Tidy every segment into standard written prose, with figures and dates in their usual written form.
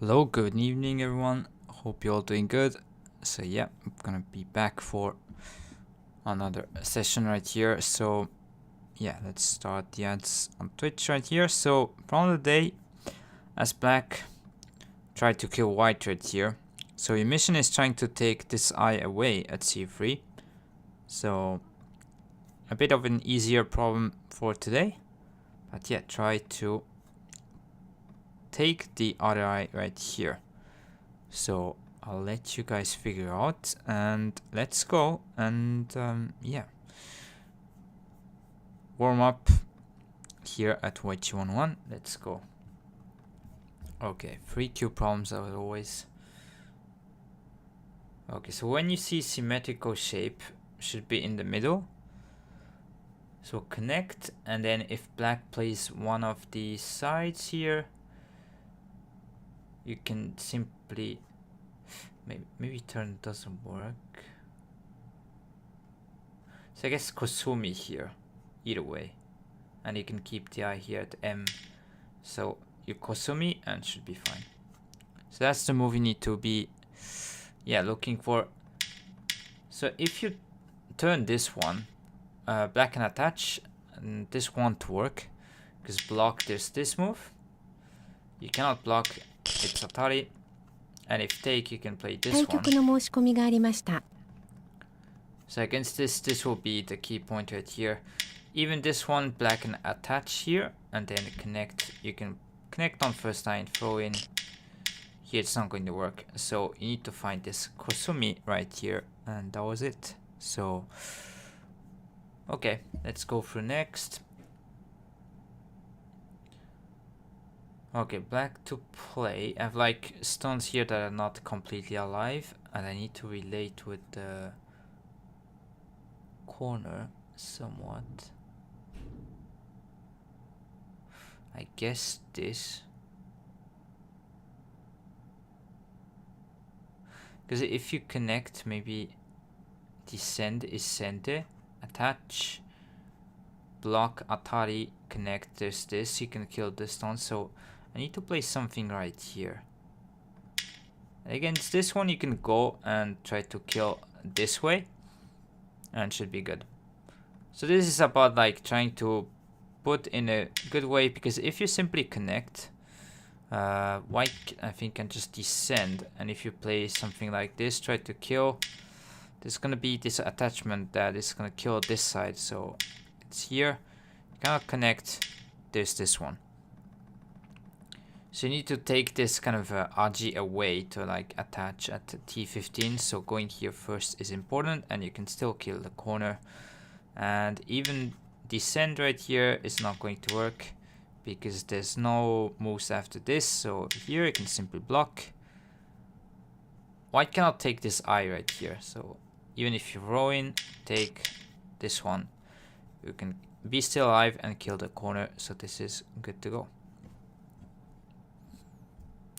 Hello, good evening everyone. Hope you're all doing good. So yeah, I'm gonna be back for another session right here. So yeah, let's start the ads on Twitch right here. So from the day, as black tried to kill white right here. So your mission is trying to take this eye away at c3. So a bit of an easier problem for today. But yeah, try to take the other eye right here. So I'll let you guys figure out and let's go and yeah, warm up here at weiqi 11. Let's go. Okay, 3Q problems as always. Okay, so when you see symmetrical shape, should be in the middle. So connect, and then if black plays one of the sides here, you can simply maybe turn doesn't work. So I guess Kosumi here, either way. And you can keep the eye here at M. So you Kosumi and should be fine. So that's the move you need to be, yeah, looking for. So if you turn this one, black can attach, and this won't work. Because block, there's this move. You cannot block, it's Atari. And if take, you can play this one. So against this will be the key point right here. Even this one, black can attach here and then connect. You can connect on first line, throw in. Here it's not going to work. So you need to find this Kosumi right here. And that was it. So, okay, let's go through next. Okay, black to play. I have like stones here that are not completely alive. And I need to relate with the corner somewhat. I guess this. Because if you connect, maybe descend is center, attach, block, Atari, connect, there's this, you can kill this stone. So I need to play something right here. Against this one, you can go and try to kill this way, and should be good. So this is about like trying to put in a good way, because if you simply connect, white I think can just descend, and if you play something like this, try to kill, there's gonna be this attachment that is gonna kill this side. So it's here, you cannot connect, there's this one. So you need to take this kind of Aji away to like attach at T15. So going here first is important, and you can still kill the corner. And even descend right here is not going to work because there's no moves after this. So here you can simply block. White cannot take this eye right here. So even if you row in, take this one, you can be still alive and kill the corner. So this is good to go.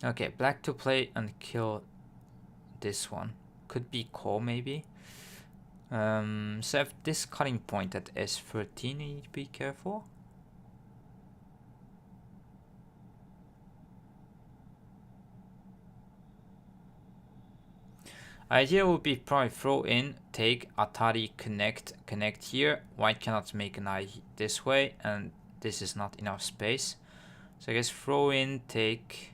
Okay, black to play and kill this one. Could be call maybe. So I have this cutting point at S13, you need to be careful. Idea would be probably throw in, take, Atari, connect here. White cannot make an eye this way, and this is not enough space. So I guess throw in, take,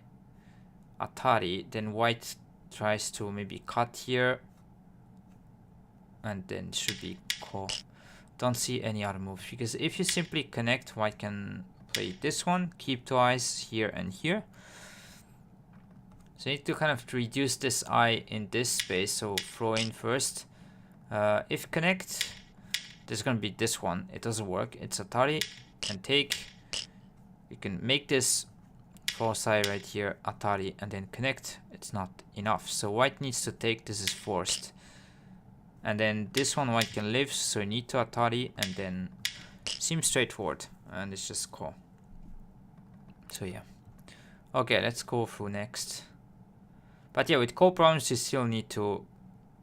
Atari, then white tries to maybe cut here, and then should be call. Don't see any other moves, because if you simply connect, white can play this one, keep two eyes here and here. So you need to kind of reduce this eye in this space, so throw in first. If connect, there's gonna be this one, it doesn't work, it's Atari, and take. You can make this false eye right here, Atari, and then connect, it's not enough. So white needs to take, this is forced. And then this one white can live, so you need to Atari, and then seems straightforward, and it's just call. So yeah. Okay, let's go through next. But yeah, with call problems, you still need to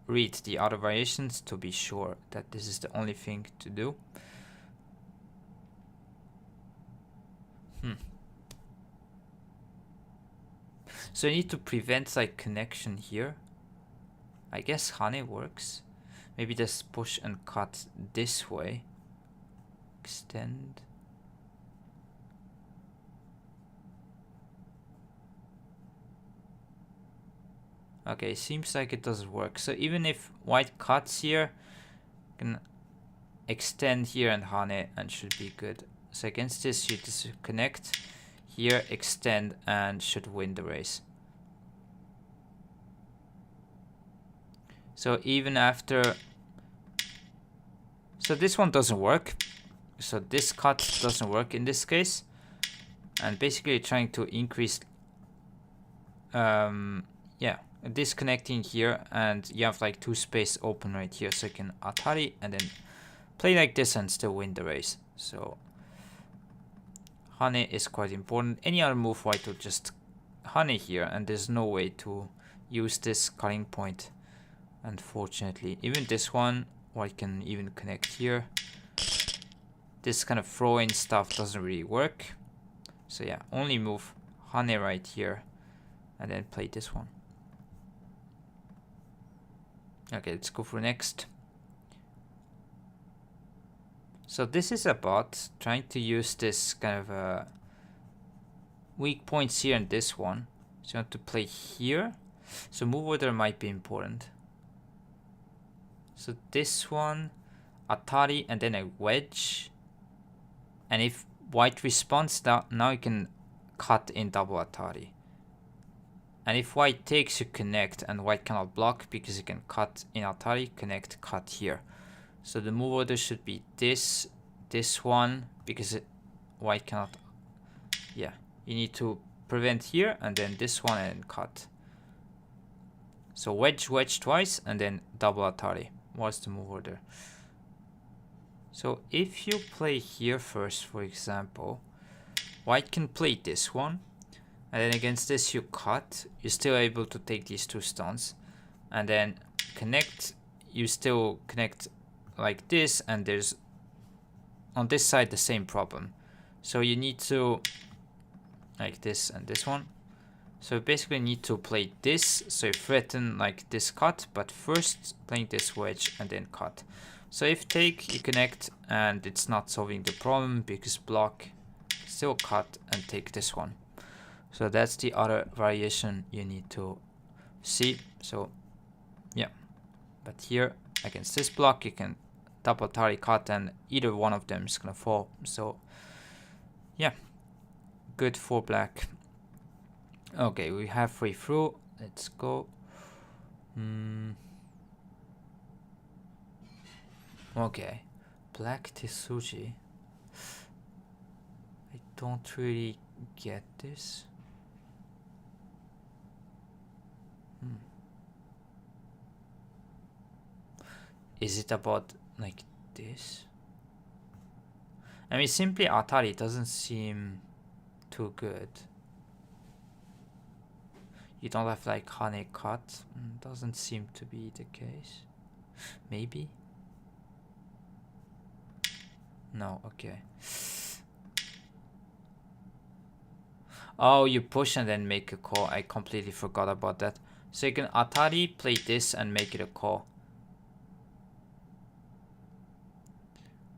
read the other variations to be sure that this is the only thing to do. So you need to prevent like connection here. I guess hane works. Maybe just push and cut this way. Extend. Okay, seems like it doesn't work. So even if white cuts here, can extend here and hane and should be good. So against this you disconnect here, extend, and should win the race. So even after, so this one doesn't work. So this cut doesn't work in this case. And basically trying to increase, yeah, disconnecting here, and you have like 2 space open right here. So you can atari and then play like this and still win the race. So hane is quite important. Any other move white will just hane here, and there's no way to use this cutting point, unfortunately. Even this one, white can even connect here. This kind of throw-in stuff doesn't really work. So yeah, only move hane right here, and then play this one. Okay, let's go for next. So this is about trying to use this kind of weak points here and this one. So you want to play here. So move order might be important. So this one, atari, and then a wedge. And if white responds, now you can cut in double atari. And if white takes, you connect, and white cannot block because you can cut in atari, connect, cut here. So the move order should be this one, because white cannot, yeah. You need to prevent here, and then this one, and cut. So wedge twice, and then double atari. What's the move order? So if you play here first, for example, white can play this one, and then against this you cut. You're still able to take these 2 stones, and then connect. You still connect like this, and there's on this side the same problem. So you need to like this and this one. So you basically need to play this, so you threaten like this cut, but first playing this wedge and then cut. So if take, you connect, and it's not solving the problem because block, still cut and take this one. So that's the other variation you need to see. So yeah, but here against this block you can double atari, cut, and either one of them is gonna fall. So yeah, good for black. Okay, we have halfway through. Let's go. Okay, black Tsuji. I don't really get this. Is it about like this? I mean, simply atari doesn't seem too good. You don't have like hane cut. Doesn't seem to be the case. Maybe. No, okay. Oh, you push and then make a call. I completely forgot about that. So you can atari, play this, and make it a call.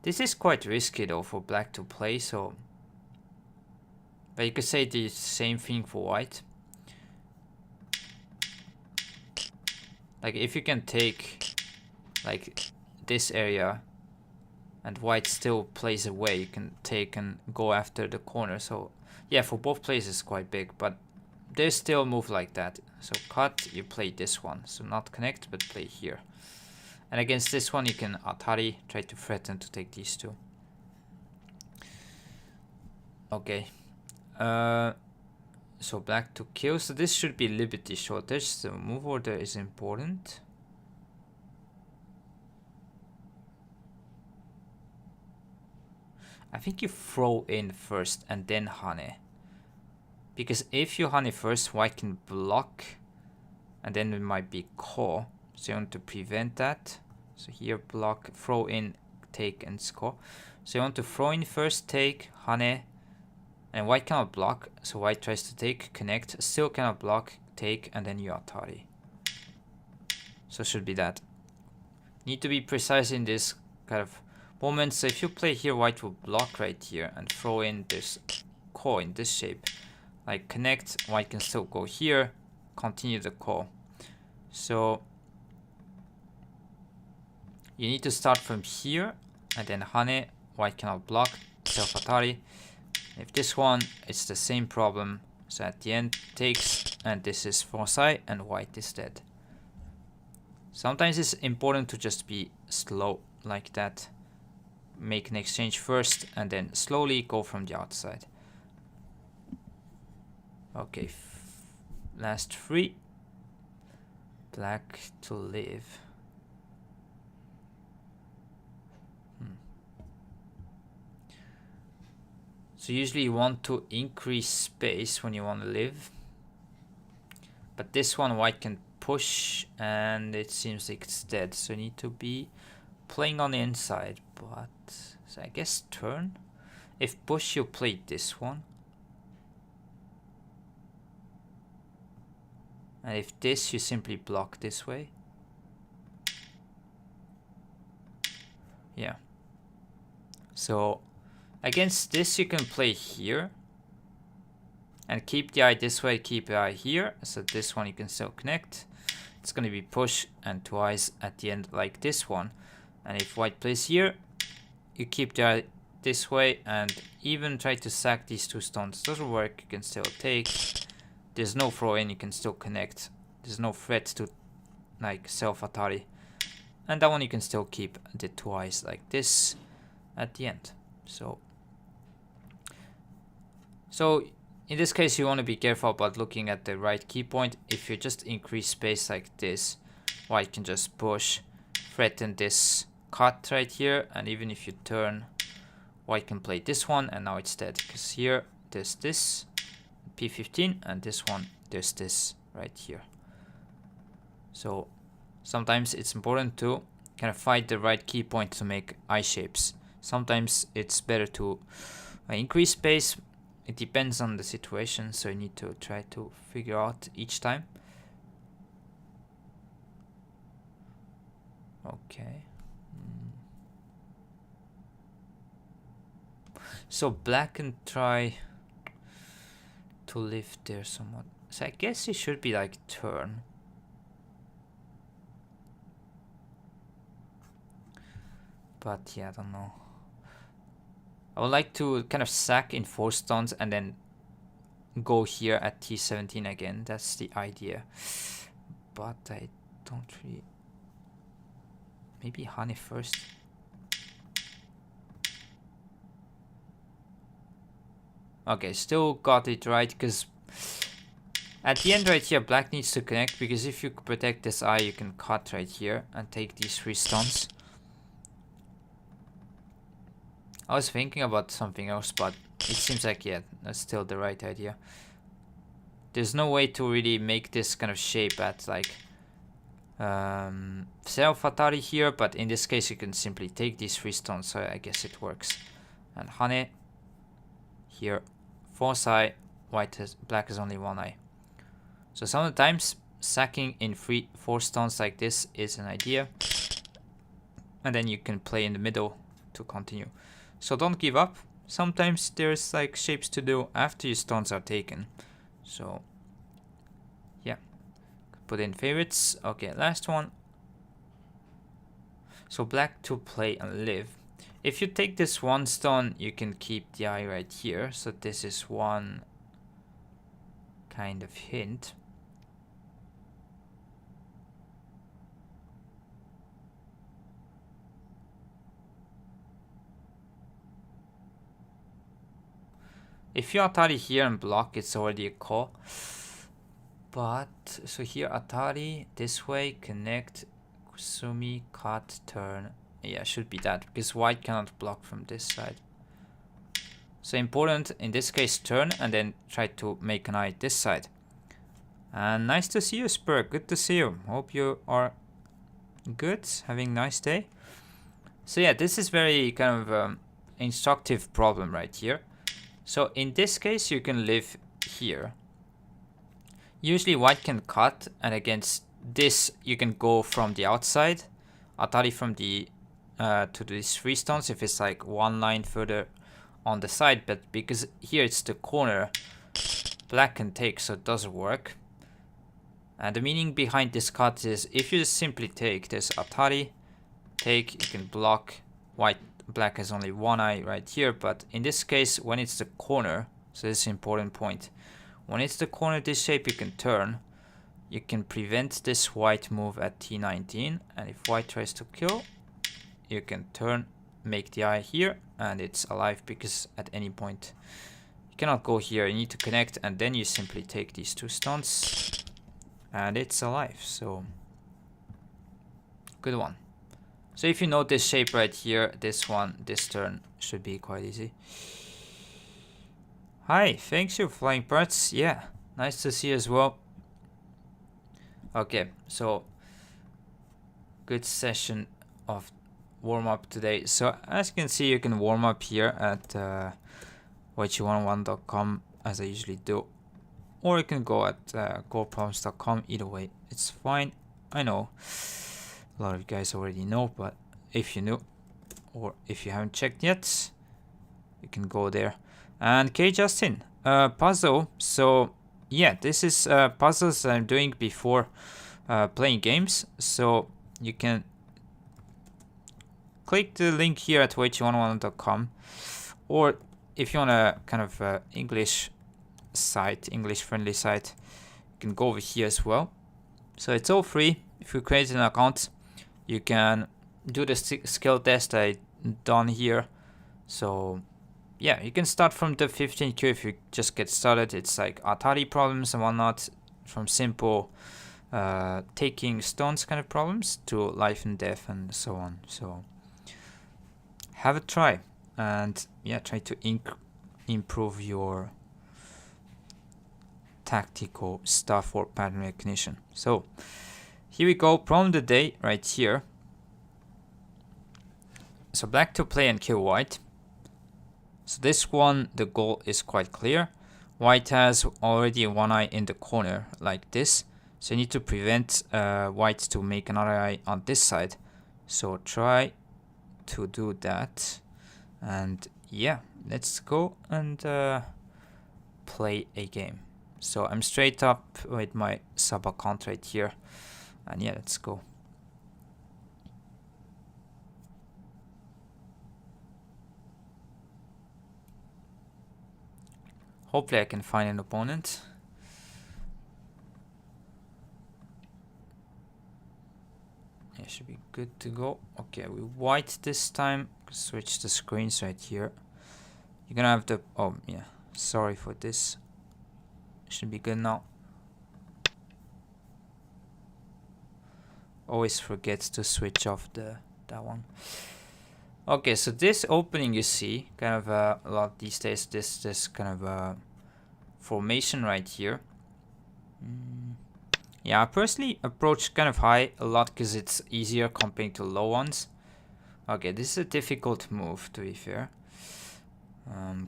This is quite risky though for black to play, so... But you could say the same thing for white. Like if you can take like this area and white still plays away, you can take and go after the corner. So yeah, for both plays it's quite big, but there's still a move like that. So cut, you play this one. So not connect, but play here. And against this one you can atari, try to threaten to take these 2. Okay. So black to kill. So this should be liberty shortage. So move order is important. I think you throw in first and then hane. Because if you hane first, white can block. And then it might be call. So you want to prevent that. So here block, throw in, take, and score. So you want to throw in first, take, hane. And And white cannot block, so white tries to take, connect, still cannot block, take, and then you Atari. So should be that. Need to be precise in this kind of moment. So if you play here, white will block right here and throw in this call in this shape. Like connect, white can still go here, continue the call. So you need to start from here and then hane, white cannot block, self Atari. If this one, it's the same problem. So at the end takes, and this is forcai, and white is dead. Sometimes it's important to just be slow like that. Make an exchange first and then slowly go from the outside. Okay, last 3. Black to live. So usually you want to increase space when you want to live. But this one white can push and it seems like it's dead. So you need to be playing on the inside. But so I guess turn. If push you play this one. And if this you simply block this way. Yeah. So against this you can play here. And keep the eye this way, keep the eye here. So this one you can still connect. It's going to be push and 2 eyes at the end like this one. And if white plays here, you keep the eye this way and even try to sack these 2 stones. Doesn't work, you can still take. There's no throw in, you can still connect. There's no threat to like self Atari. And that one you can still keep the 2 eyes like this at the end. So in this case, you want to be careful about looking at the right key point. If you just increase space like this, white can just push, threaten this cut right here. And even if you turn, white can play this one and now it's dead. Because here, there's this, P15, and this one, there's this right here. So sometimes it's important to kind of find the right key point to make eye shapes. Sometimes it's better to increase space. It depends on the situation, so you need to try to figure out each time. Okay. So black can try to live there somewhat. So I guess it should be like turn. But yeah, I don't know. I would like to kind of sack in 4 stones and then go here at T17 again. That's the idea. But I don't really... Maybe hane first. Okay, still got it right, because at the end right here, black needs to connect, because if you protect this eye, you can cut right here and take these 3 stones. I was thinking about something else, but it seems like, yeah, that's still the right idea. There's no way to really make this kind of shape at like self Atari here, but in this case you can simply take these 3 stones, so I guess it works. And hane here, force eye, black has only 1 eye. So sometimes sacking in 4 stones like this is an idea, and then you can play in the middle to continue. So don't give up. Sometimes there's like shapes to do after your stones are taken. So yeah, put in favorites. Okay, last one. So black to play and live. If you take this 1 stone, you can keep the eye right here. So this is one kind of hint. If you Atari here and block, it's already a call. But, so here Atari, this way, connect, Kusumi, cut, turn. Yeah, should be that, because white cannot block from this side. So important, in this case, turn, and then try to make an eye this side. And nice to see you, Spur. Good to see you. Hope you are good, having a nice day. So yeah, this is very kind of instructive problem right here. So in this case, you can live here. Usually white can cut, and against this, you can go from the outside. Atari from the to these 3 stones if it's like 1 line further on the side, but because here it's the corner, black can take, so it doesn't work. And the meaning behind this cut is if you just simply take this Atari, take, you can block. Black has only 1 eye right here, but in this case, when it's the corner, so this is an important point. When it's the corner, this shape you can turn. You can prevent this white move at T19, and if white tries to kill, you can turn, make the eye here, and it's alive because at any point you cannot go here. You need to connect, and then you simply take these 2 stones, and it's alive. So good one. So if you know this shape right here, this one, this turn should be quite easy. Hi, thanks you flying parts. Yeah, nice to see you as well. Okay, so good session of warm-up today. So as you can see, you can warm up here at weiqi101.com as I usually do, or you can go at goprobs.com. Either way, it's fine. I know a lot of you guys already know, but if you knew or if you haven't checked yet, you can go there. And K Justin, puzzle. So yeah, this is puzzles I'm doing before playing games. So you can click the link here at weiqi101.com, or if you want a kind of English site, English friendly site, you can go over here as well. So it's all free. If you create an account, you can do the skill test I done here. So yeah, you can start from the 15Q if you just get started. It's like Atari problems and whatnot, from simple taking stones kind of problems to life and death and so on. So have a try, and yeah, try to improve your tactical stuff or pattern recognition. So here we go, problem of the day right here. So black to play and kill white. So this one, the goal is quite clear. White has already 1 eye in the corner like this, so you need to prevent white to make another eye on this side. So try to do that, and yeah, let's go and play a game. So I'm straight up with my sub account right here, and yeah, let's go. Hopefully I can find an opponent. Yeah, should be good to go. Okay, we white this time. Switch the screens right here. You're gonna have the, oh yeah, sorry for this. Should be good now. Always forgets to switch off that one. Okay, so this opening you see, kind of a lot these days, this kind of formation right here. Yeah, I personally approach kind of high a lot because it's easier comparing to low ones. Okay, this is a difficult move, to be fair.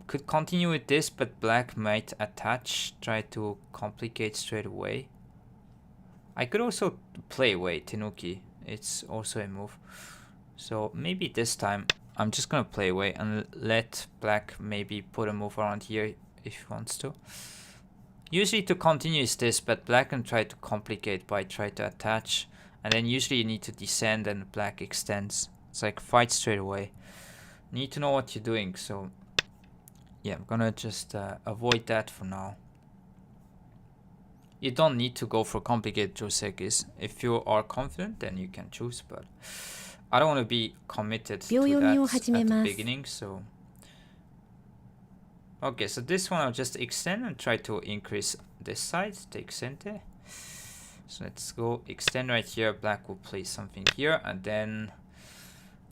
Could continue with this, but black might attach, try to complicate straight away. I could also play away Tenuki. It's also a move. So maybe this time I'm just gonna play away and let black maybe put a move around here if he wants to. Usually to continue is this, but black can try to complicate by try to attach, and then usually you need to descend and black extends. It's like fight straight away. Need to know what you're doing, so yeah, I'm gonna just avoid that for now. You don't need to go for complicated josekis. If you are confident, then you can choose, but I don't want to be committed to that at the beginning, so okay, so this one I'll just extend and try to increase this side, take center. So let's go extend right here. Black will play something here, and then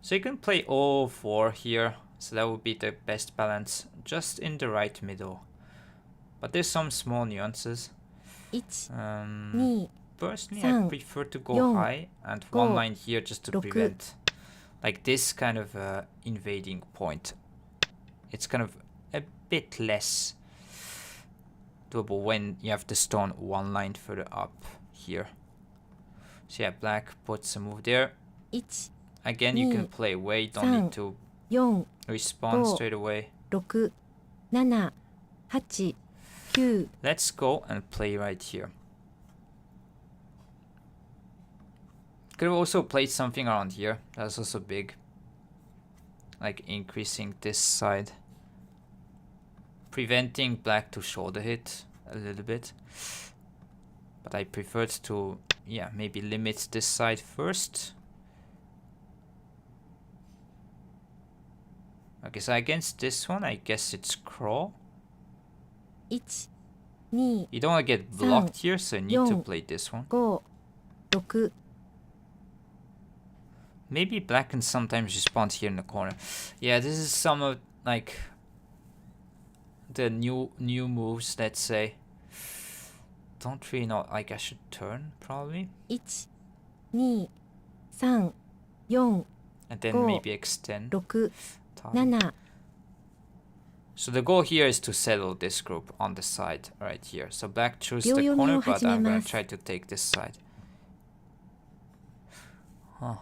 so you can play all 4 here, so that would be the best balance, just in the right middle. But there's some small nuances. Personally, I prefer to go high and 1 line here just to prevent like this kind of invading point. It's kind of a bit less doable when you have the stone one line further up here. So yeah, black puts a move there. Again, you can play away, don't need to respond straight away. Let's go and play right here. Could have also played something around here. That's also big. Like increasing this side. Preventing black to shoulder hit a little bit. But I preferred to, yeah, maybe limit this side first. Okay, so against this one, I guess it's crawl. You don't want to get blocked here, so you need to play this one. Maybe black can sometimes respond here in the corner. Yeah, this is some of like the new moves, let's say. Don't really know, like I should turn probably. And then maybe extend. So the goal here is to settle this group on the side right here. So black choose the corner, but I'm going to try to take this side. Huh.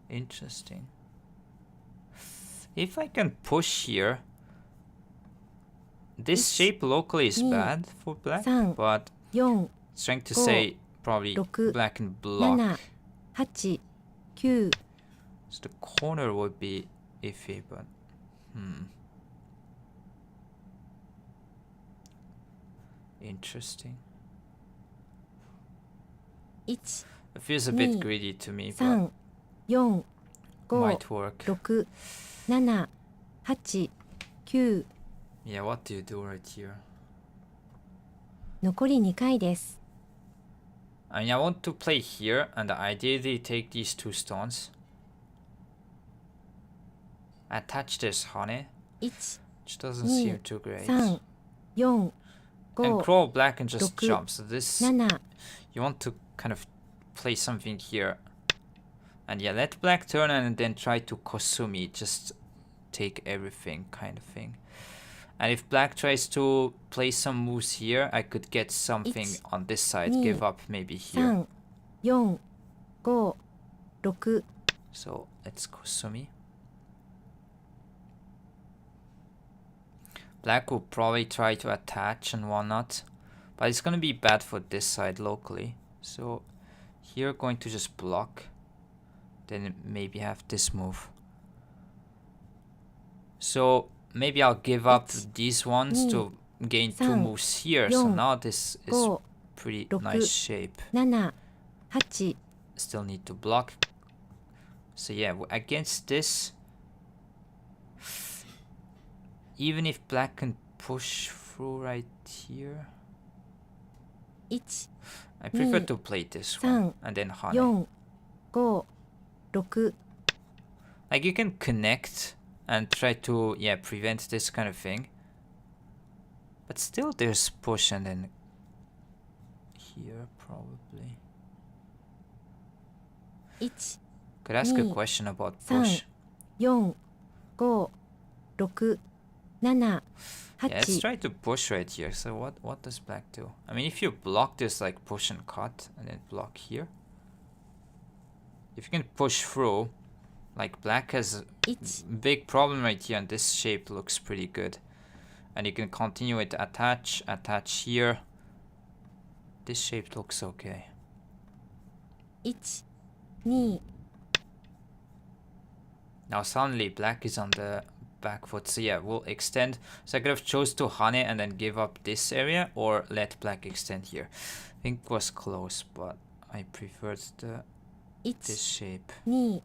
Interesting. If I can push here, this shape locally is bad for black, but it's trying to say probably black can block. So the corner would be iffy, but interesting. It feels a bit greedy to me, but might work. Yeah, what do you do right here? I mean, I want to play here and ideally take these two stones. Attach this honey, which doesn't seem too great. And crawl black and just jump. So this, you want to kind of play something here. And yeah, let black turn and then try to Kosumi, just take everything kind of thing. And if black tries to play some moves here, I could get something on this side, give up maybe here. So let's Kosumi. Black will probably try to attach and whatnot, but it's going to be bad for this side locally. So here going to just block, then maybe have this move. So maybe I'll give up these ones to gain two moves here. So now this is pretty nice shape. Still need to block. So yeah, against this, even if black can push through right here, I prefer to play this one and then honey. Like you can connect and try to, yeah, prevent this kind of thing. But still there's push and then here probably. Could ask a question about push. Yeah, let's try to push right here. So what does black do? I mean, if you block this, like push and cut and then block here. If you can push through, like black has a big problem right here and this shape looks pretty good. And you can continue it, attach here. This shape looks okay. Now suddenly black is on the back foot, so yeah, we'll extend. So I could have chose to honey and then give up this area or let black extend here. I think it was close, but I preferred this shape. Yeah,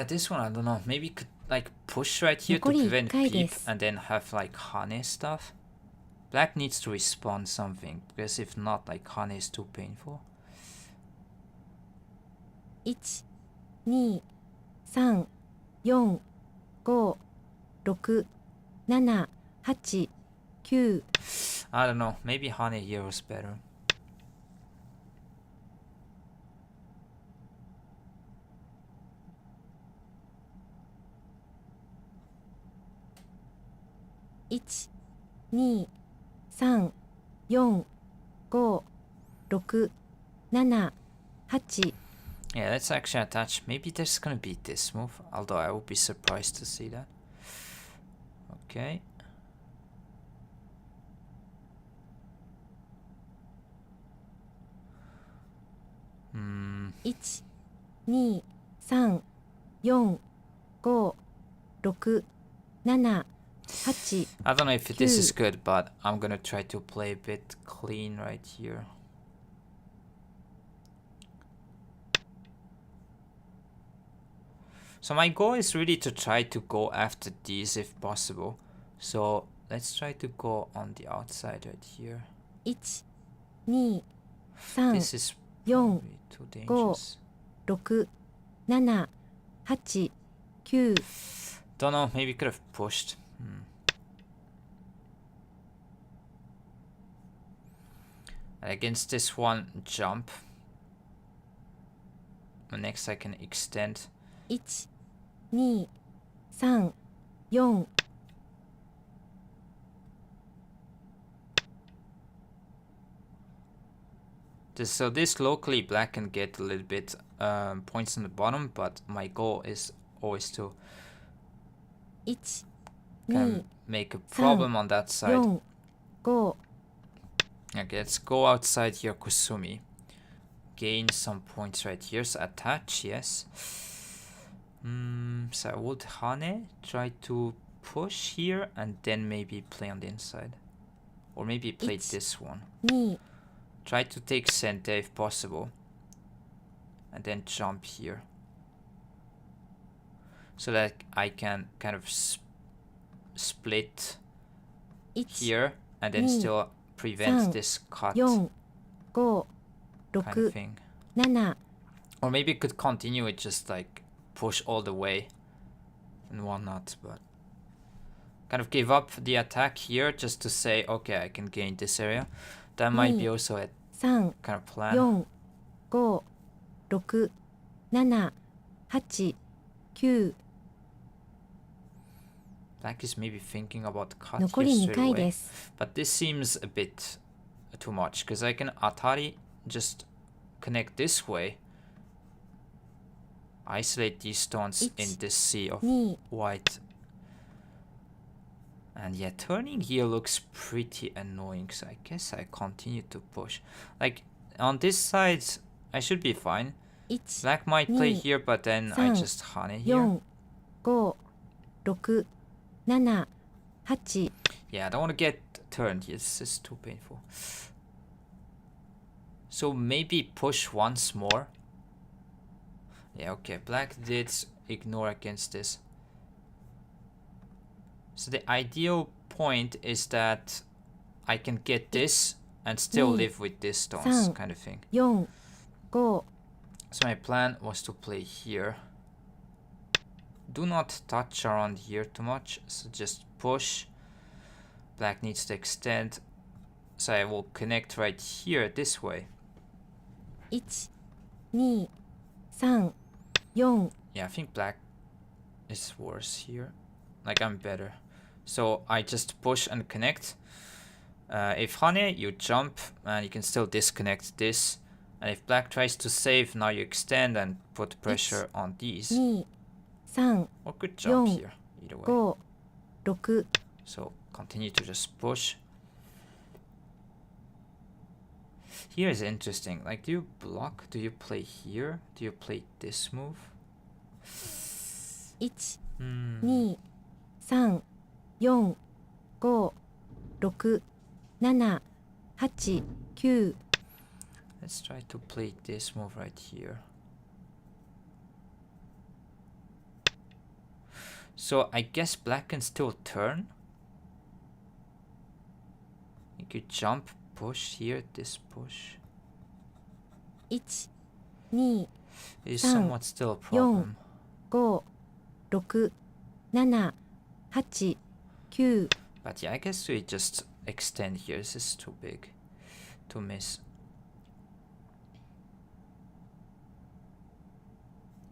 this one I don't know. Maybe could like push right here to prevent peep and then have like honey stuff. Black needs to respond something, because if not, like honey is too painful. 1、2、3、4、5、6、7、8、9。 I don't know, maybe honey here was better. 1、2、3、4、5、6、7、8。 Yeah, let's actually attach. Maybe there's gonna be this move, although I would be surprised to see that. Okay. Hmm. 1、2、3、4、5、6、7、8。 I don't know if this is good, but I'm gonna try to play a bit clean right here. So my goal is really to try to go after these if possible. So let's try to go on the outside right here. 1、2、3、 This is 4、 probably too dangerous. 6、7、8、9。 Don't know, maybe could have pushed. And against this one, jump. And next I can extend. 1、2、3、4。 So this locally black can get a little bit points on the bottom, but my goal is always to 1、2、make a problem on that side. 4、5。 Okay, let's go outside here, Kusumi. Gain some points right here. So attach, yes. So I would Hane try to push here and then maybe play on the inside. Or maybe play this one. 2、 Try to take Sente if possible. And then jump here. So that I can kind of split 1、 here and then still prevent this cut 4、5、 kind of 6、 thing. 7。 Or maybe it could continue it just like push all the way and whatnot, but kind of give up the attack here just to say, okay, I can gain this area. That might be also a 3、 kind of plan. 4、5、6、7、8、9。 Black is maybe thinking about cut 残 here り2 straight 回 away. です。 But this seems a bit too much because I can Atari just connect this way. Isolate these stones in this sea of 2、 white. And yeah, turning here looks pretty annoying, so I guess I continue to push. Like, on this side, I should be fine. 1、 Black might play here, but then I 3、 just Hane here. 4、5、6、7、8。 Yeah, I don't want to get turned here. This is too painful. So maybe push once more. Yeah, okay. Black did ignore against this. So the ideal point is that I can get this and still live with these stones, kind of thing. 4、5。 So my plan was to play here. Do not touch around here too much, so just push. Black needs to extend, so I will connect right here this way. 1、2、3、4。 Yeah, I think black is worse here. Like, I'm better. So I just push and connect. If Hane, you jump and you can still disconnect this. And if black tries to save, now you extend and put pressure on these. 2、3、 Or could jump 4、 here, either way. 5、6。 So continue to just push. Here is interesting. Like, do you block? Do you play here? Do you play this move? 1、2、3、4、5、6、7、8、9。 Let's try to play this move right here. So I guess black can still turn. You could jump, push here, this push. 1、2、 Is 3、 somewhat still a problem. 5、6、7、8、9。 But yeah, I guess we just extend here. This is too big to miss.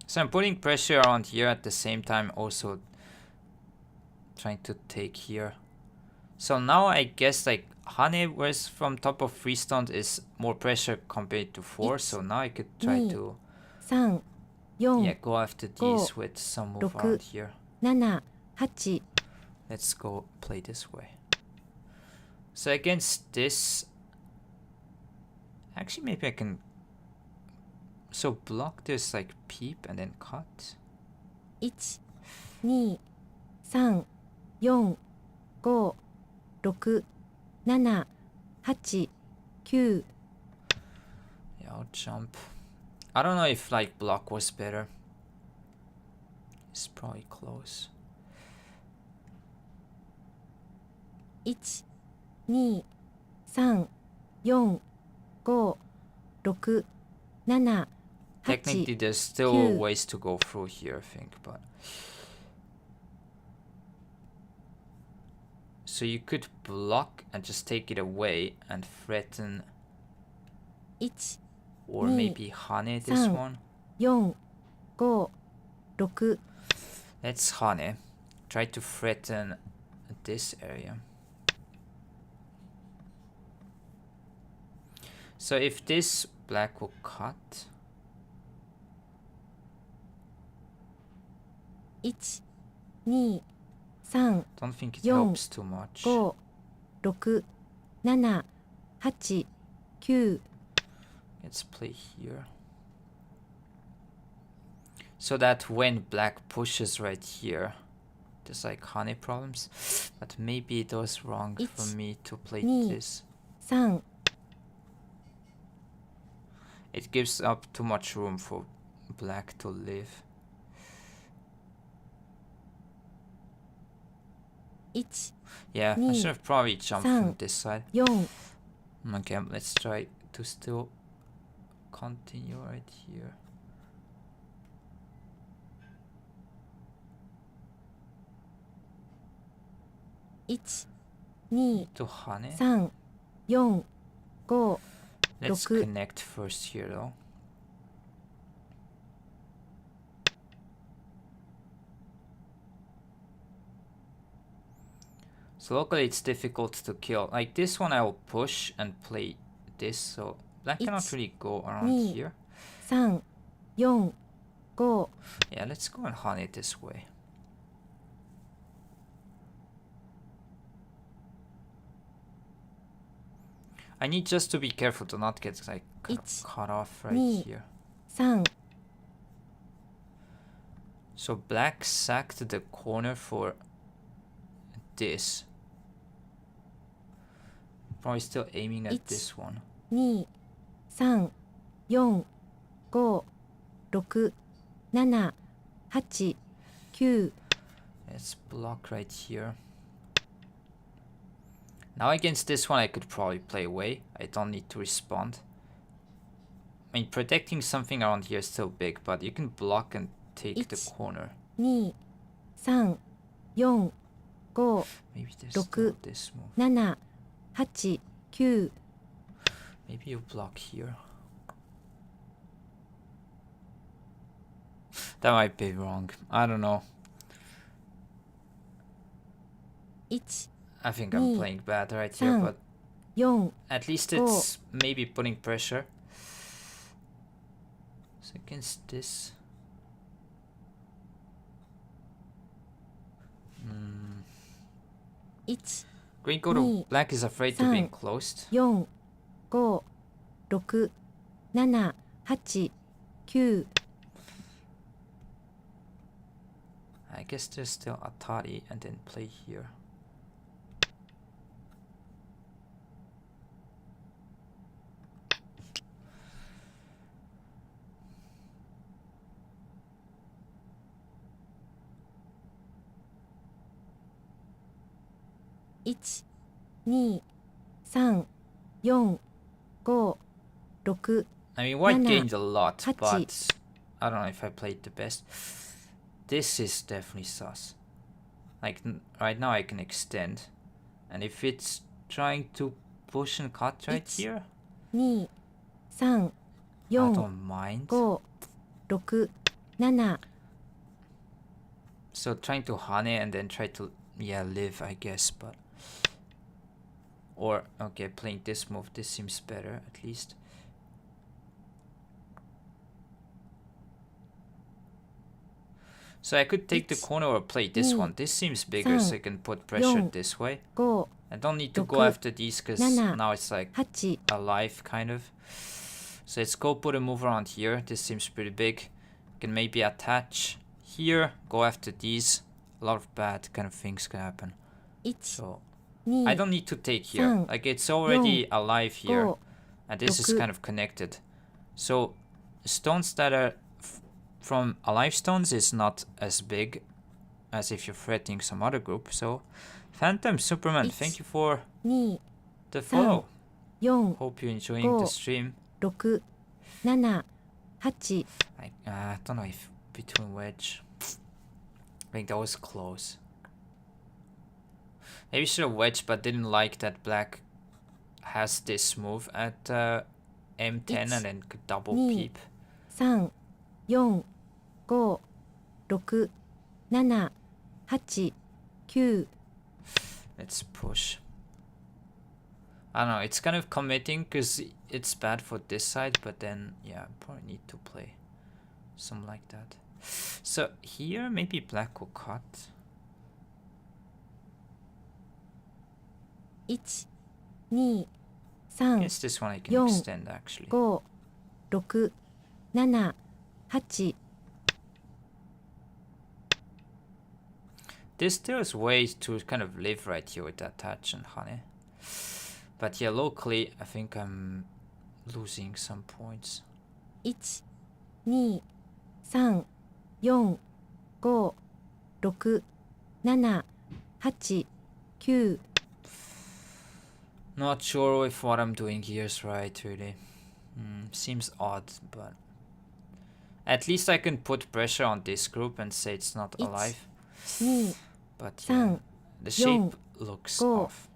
So I'm putting pressure around here at the same time, also trying to take here. So now I guess like Hane was from top of 3 stones is more pressure compared to 4. So now I could try to 3、4、 go after these with some move 6、 around here. 7、8、 Let's go play this way. So against this, actually maybe I can, so block this like peep and then cut. 1、2、3、4、5、6、7、8、9。 Yeah, I'll jump. I don't know if like block was better. It's probably close. 1、2、3、4、5、6、7、Technically, 8、there's still 9。 ways to go through here, I think, but. So you could block and just take it away and threaten, 1、 or 2、 maybe Hane this 3、 one. 4、5、6。 Let's Hane. Try to threaten this area. So if this black will cut, 1、2、3、 don't think it 4、 helps too much. 5、6、7、8、9。 Let's play here. So that when black pushes right here, there's like honey problems. But maybe it was wrong for me to play 2、 this. 3。 It gives up too much room for black to live. 1、 Yeah, I 2、 should have probably jumped 3、 from this side. 4。 Okay, let's try to still continue right here. 1、2、 To honey. 3、4、5。 Let's 6。 connect first here though. So locally it's difficult to kill. Like this one I will push and play this, so black cannot really go around 2、 here. 3、4、5。 Yeah, let's go and hunt it this way. I need just to be careful to not get like cut off right 2、 here. 3。 So black sacked the corner for this. Probably still aiming at this one. 2、3、4、5、6、7、8、9。 Let's block right here. Now against this one I could probably play away. I don't need to respond. I mean, protecting something around here is still big, but you can block and take the corner. 2、3、4、5、 Maybe there's 6、 still this move. 7、8、9。 Maybe you block here. That might be wrong. I don't know. 1、 I think I'm playing bad right here, but 4、 at least it's maybe putting pressure. So against this. 1、 Green go to black is afraid to be enclosed. 4、5、6、7、8、9。 I guess there's still Atari and then play here.1、2、3、4、5、6。 I mean, white 7、 gained a lot, 8。 but I don't know if I played the best. This is definitely sus. Like, right now I can extend. And if it's trying to push and cut right here, 2、3、I 4、 don't mind. 5、6、7。 So trying to honey and then try to, yeah, live, I guess, but Or, okay, playing this move. This seems better, at least. So I could take the corner or play this one. This seems bigger, so I can put pressure this way. I don't need to go after these because now it's like alive, kind of. So let's go put a move around here. This seems pretty big. Can maybe attach here, go after these. A lot of bad kind of things can happen. So I don't need to take here. Like, it's already alive here. And this is kind of connected. So stones that are from alive stones is not as big as if you're threatening some other group. So Phantom Superman, thank you for the follow. Hope you're enjoying the stream. I don't know if between wedge. I think that was close. Maybe should have wedged, but didn't like that black has this move at M10 and then could double peep. 3、4、5、6、7、8、9 Let's push. I don't know, it's kind of committing because it's bad for this side, but then, yeah, I probably need to play something like that. So here, maybe black will cut. 1、2、3、I guess this one I can extend actually. 5、6、7、8 There's ways to kind of live right here with that touch and honey. But yeah, locally, I think I'm losing some points. 1、2、3、4、5、6、7、8、9 Not sure if what I'm doing here is right, really. Seems odd, but at least I can put pressure on this group and say it's not alive. 2、 But yeah, the shape looks off.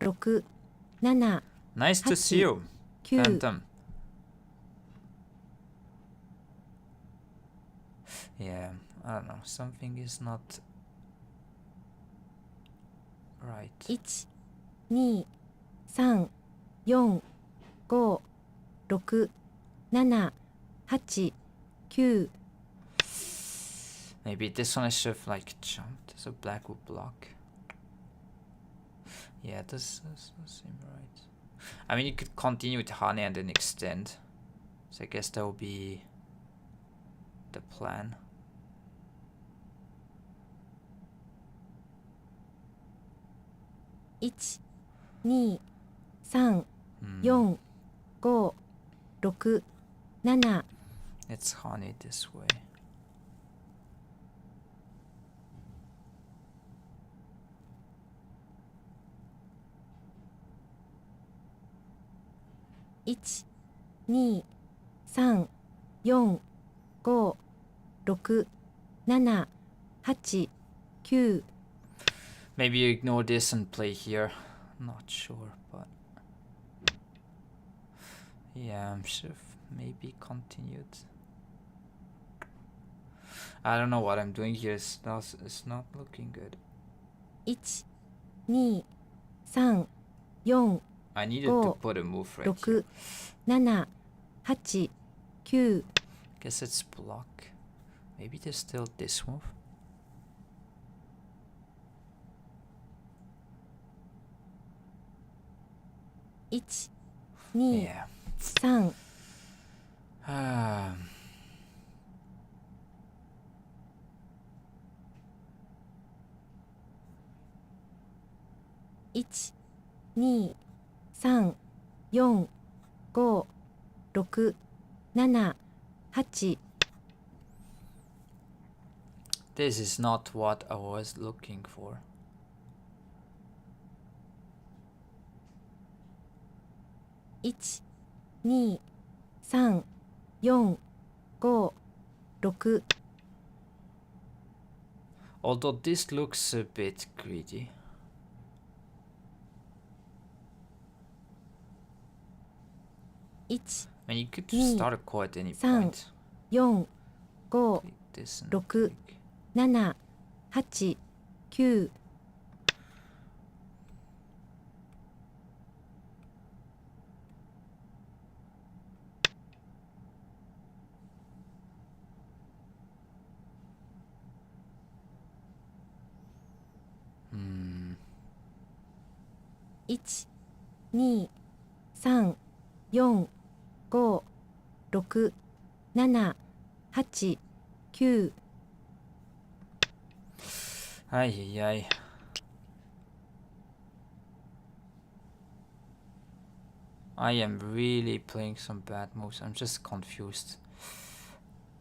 6、7、 Nice to see you, 9 Phantom. Yeah, I don't know. Something is not right. 1、2、3、4、5、6、7、8、9 Maybe this one I should have like jumped so black would block. Yeah, this doesn't seem right. I mean, you could continue with honey and then extend. So I guess that will be the plan. 1、2、3、4、5、6、7 Let's honey this way. 1、2、3、4、5、6、7、8、9 Maybe you ignore this and play here. Not sure, but yeah, I'm sure maybe continued. I don't know what I'm doing here. It's not looking good. 1、2、3、4、 I needed to put a move right here. 6、7、8、9 Guess it's block. Maybe there's still this move. 1、2、 Yeah. 3 1、2、3、4、5、6、7、8 This is not what I was looking for. 1、2、3、4、5、6 Although this looks a bit greedy. 1、 I mean, you could start a core at any 3、 point. 4、5、 Take this and 6、 take. 7、8、9 1、2、3、4、5、6、7、8、9。Ay, ay, ay. I am really playing some bad moves. I'm just confused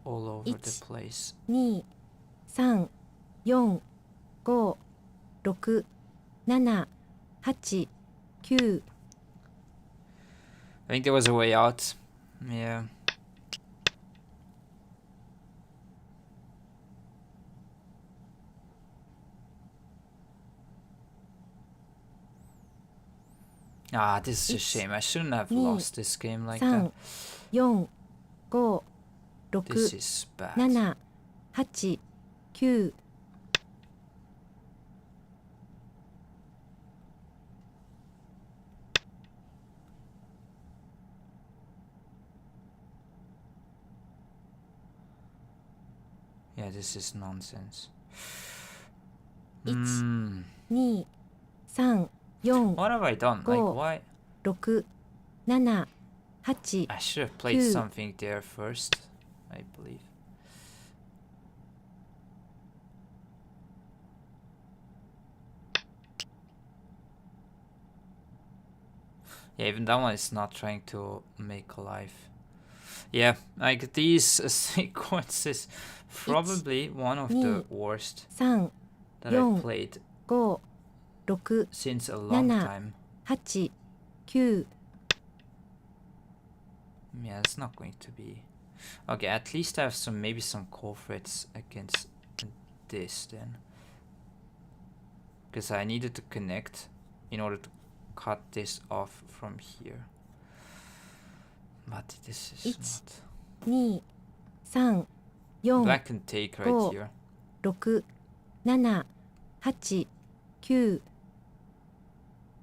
all over the place. 2、3、4、5、6、7、8、9。I think there was a way out. Yeah. Ah, this is a shame. I shouldn't have lost this game like that. 4、5、This 6、is bad. 7、8、9。Yeah, this is nonsense. 1、2、3、4、 What have I done? Like, why? 6、7、8。 I should have played something there first, I believe. Yeah, even that one is not trying to make a life. Yeah, like these sequences, probably one of the worst that I played 5、6、 since a long 7、 time. 8、9。 Yeah, it's not going to be... Okay, at least I have some, maybe some core threats against this then. Because I needed to connect in order to cut this off from here. But this is 1、2、3、 not... 4、 Black can take right here. 6、7、8、9。 1、2、3、4、5、6、7、8、9。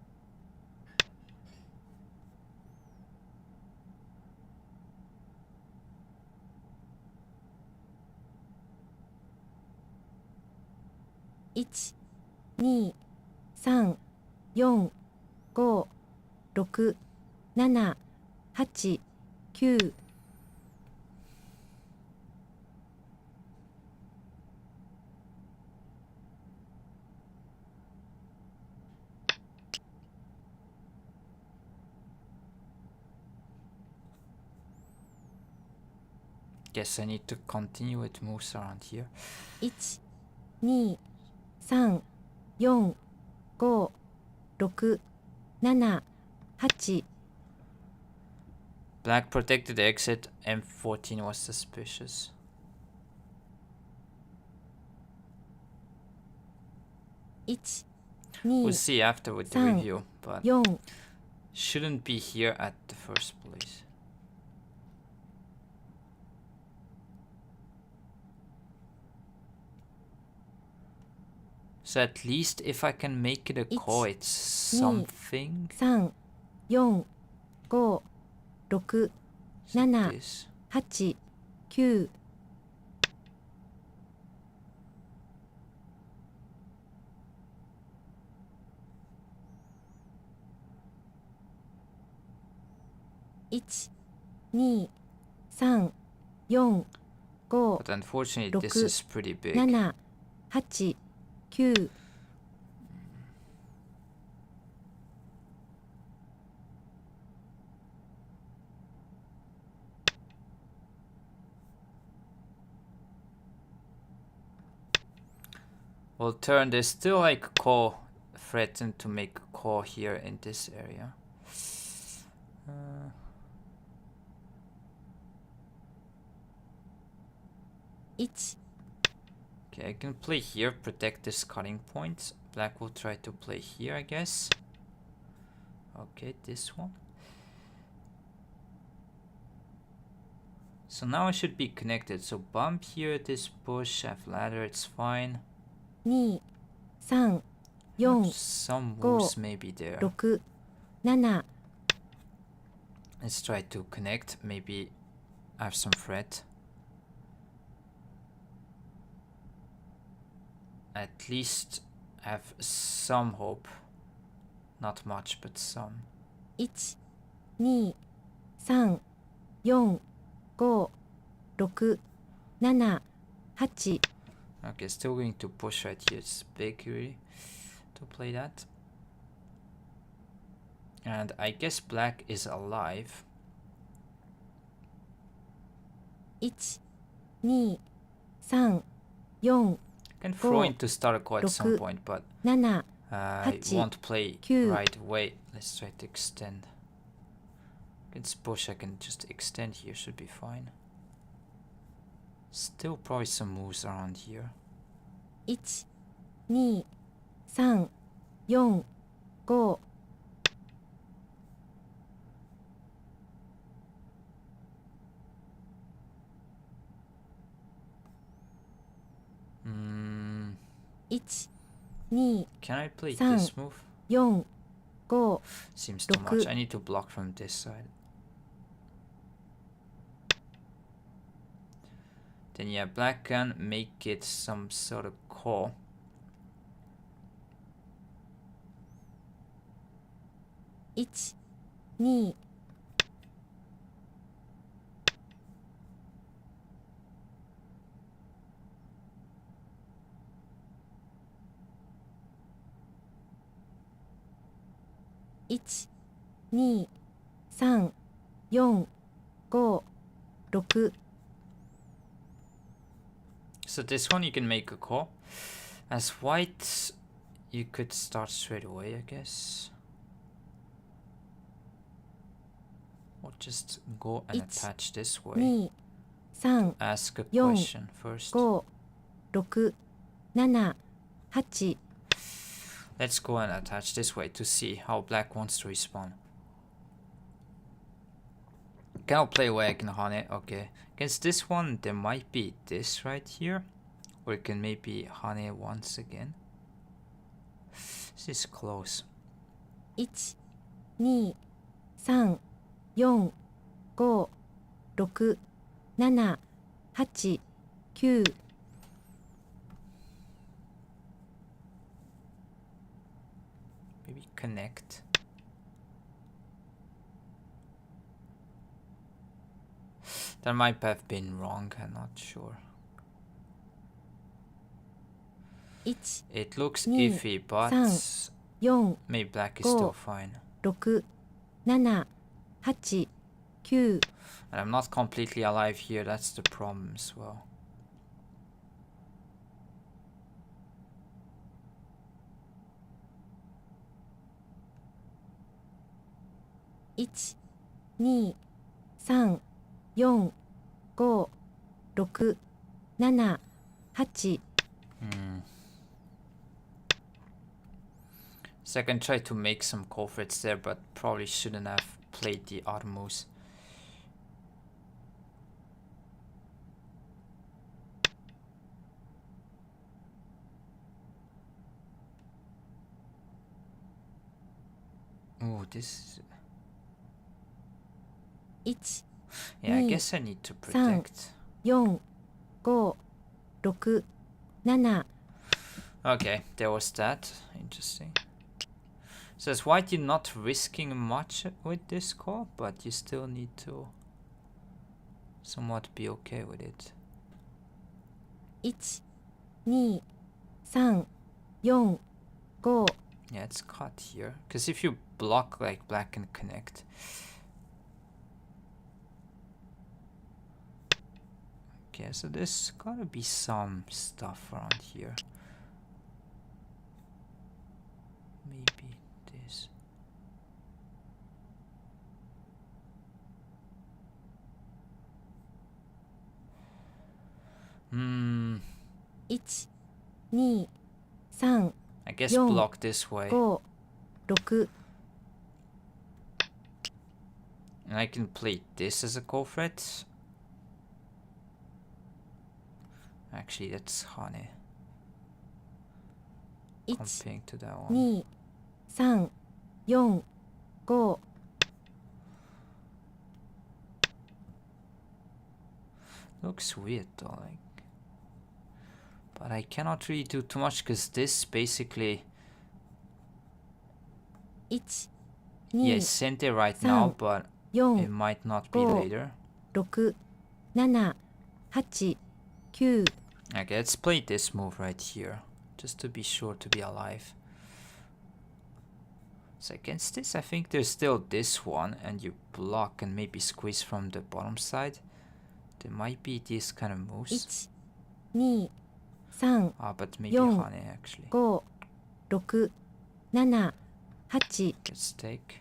Guess I need to continue with moves around here. 1、2、3、4、5、6、7、8。 Black protected the exit. M14 was suspicious. 1、 We'll 2、 see after with the 3、 review, but 4。 shouldn't be here at the first place. So at least if I can make it a core, it's something. 3、4、5、6、7、 This. 8、9。 1、2、3、4、5、 But unfortunately, 6、 this is pretty big. 7、8、9。 Well, turn, there's still like a core threatened to make a core here in this area. Okay, I can play here, protect this cutting point. Black will try to play here, I guess. Okay, this one. So now I should be connected. So bump here, this push, have ladder, it's fine. 2、3、4、 Some moves maybe there. 6、7。 Let's try to connect. Maybe I have some threat. At least have some hope. Not much, but some. 1、2、3、4、5、6、7、8。 Okay, still going to push right here. It's big really to play that. And I guess black is alive. 1、2、3、4、 I can throw into start a call at some point, but 7、 I 8、 won't play 9。 right away. Let's try to extend. Against push, I can just extend here, should be fine. Still probably some moves around here. 1、2、3、4、5。 1、2、 Can I play 3、 this move? 4、5。 Seems too much. I need to block from this side. Then yeah, black can make it some sort of call. 1、2。 1、2、3、4、5、6。 So this one you can make a call. As white, you could start straight away, I guess. Or just go and attach this way. 2、3、 Ask a 4、 question first. 5、6、7、8。 Let's go and attach this way to see how black wants to respond. Cannot play away, I can hane. Okay. Against this one, there might be this right here. Or it can maybe hane once again. This is close. 1、2、3、4、5、6、7、8、9。 Maybe connect. That might have been wrong, I'm not sure. 1、 It looks 2、 iffy, but 4、 maybe black is still fine. 6、7、8、9。 And I'm not completely alive here, that's the problem as well. 1、2、3、4、5、6、7、8。 So I can try to make some culprits there, but probably shouldn't have played the other moves. Oh, this... 1、 Yeah, I 2、 guess I need to protect. 4、5、6、7。 Okay, there was that. Interesting. Says white, you're not risking much with this call, but you still need to somewhat be okay with it. 1、2、3、4、5。 Yeah, it's cut here. Because if you block, like, black can connect. Okay, so there's gotta be some stuff around here. Maybe this. Hmm. 1、2、3、 I guess 4、 block this way. 5、6。 And I can play this as a call threat. Actually, that's honey. 1、 Comparing to that one. 2、3、4、5。 Looks weird though, like. But I cannot really do too much because this basically 1 Yeah, 2 sente right now, but it 4 might not be 5 later. 6 7 8 9 Okay, let's play this move right here, just to be sure to be alive. So against this, I think there's still this one, and you block and maybe squeeze from the bottom side. There might be these kind of moves. 1 2 3 Ah, but maybe 4 Hane actually. 5 6 7 8 Let's take.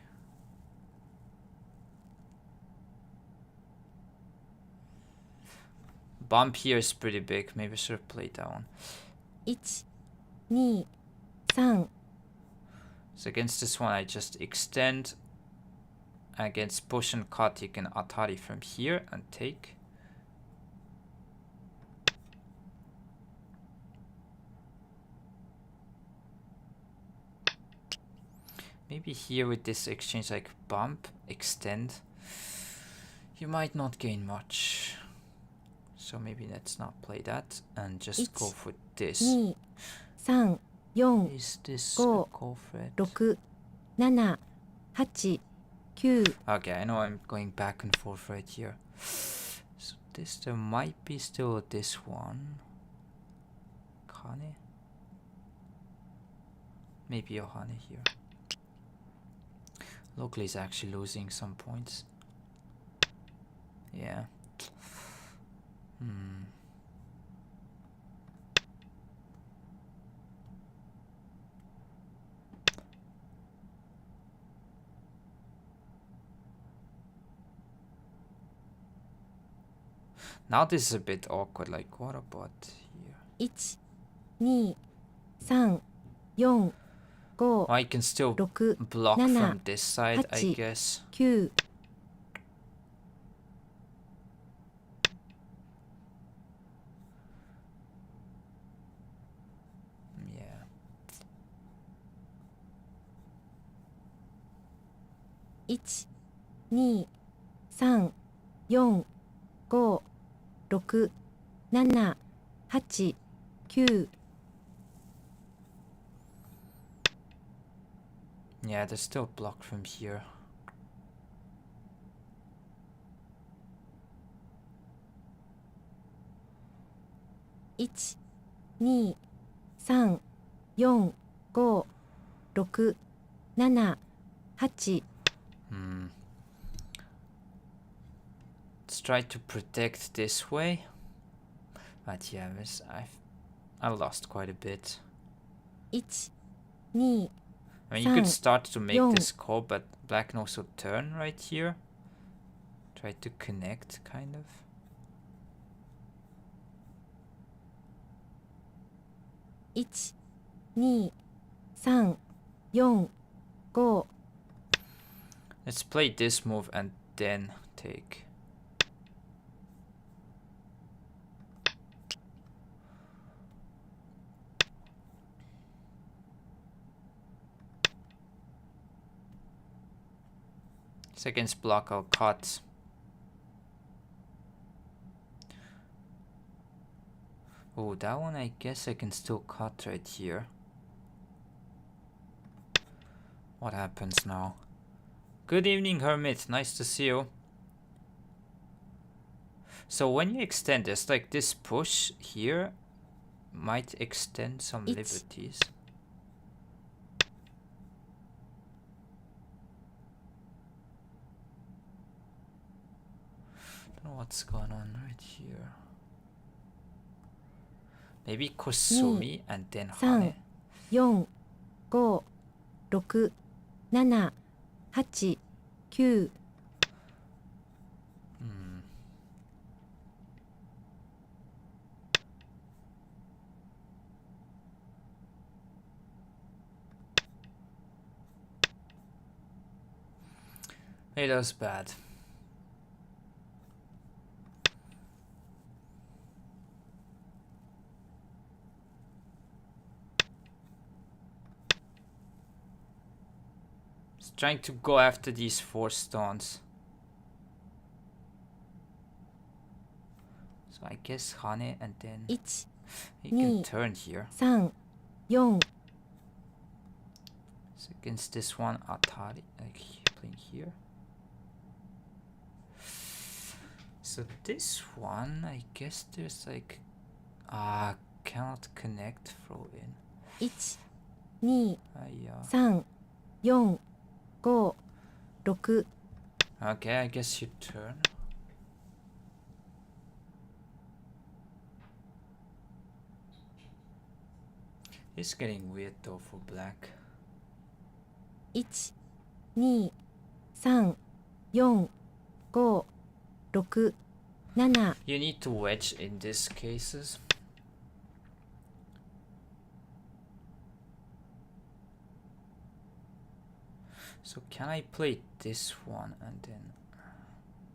Bump here is pretty big. Maybe I should have played that one. 1 2 3 So against this one, I just extend. Against push and cut, you can atari from here and take. Maybe here with this exchange, like bump, extend, you might not gain much. So maybe let's not play that and just go for this. 2 3 4 Is this Go. a call for it? 6 7 8 9 Okay, I know I'm going back and forth right here. So this, there might be still this one. Kane? Maybe Yohane here. Locally is actually losing some points. Yeah. Now this is a bit awkward, like what about here? 1 2 3 4 5 I can still 6 block Nana, from this side, I Hachi. guess. 9 Yeah. 1 2 3 4 5 6 7 8 9 Yeah, there's still block from here. 1 2 3 4 5 6 7 8 Let's try to protect this way. But yeah, I lost quite a bit. 1 2 I mean, you could San, start to make Yon. this call, but black can also turn right here. Try to connect, kind of. 1 2 3 4 5 Let's play this move and then take. Against block, I'll cut. Oh, that one I guess I can still cut right here. What happens now? Good evening, Hermit. Nice to see you. So when you extend this, like this push here might extend some It's- liberties. Don't know what's going on right here. Maybe Kosumi and then Hane. 4 5 6 7 8 9 Hey, that was bad. Just trying to go after these 4 stones. So I guess Hane and then 1 he can turn here. 3 4 So against this one, Atari, like playing here. So this one, I guess there's like, cannot connect, throw in. 1、2、 Yeah. 3、4、5、6。 Okay, I guess you turn. It's getting weird though for black. 1、2、3、4、5、6、7。 You need to wedge in these cases. So can I play this one and then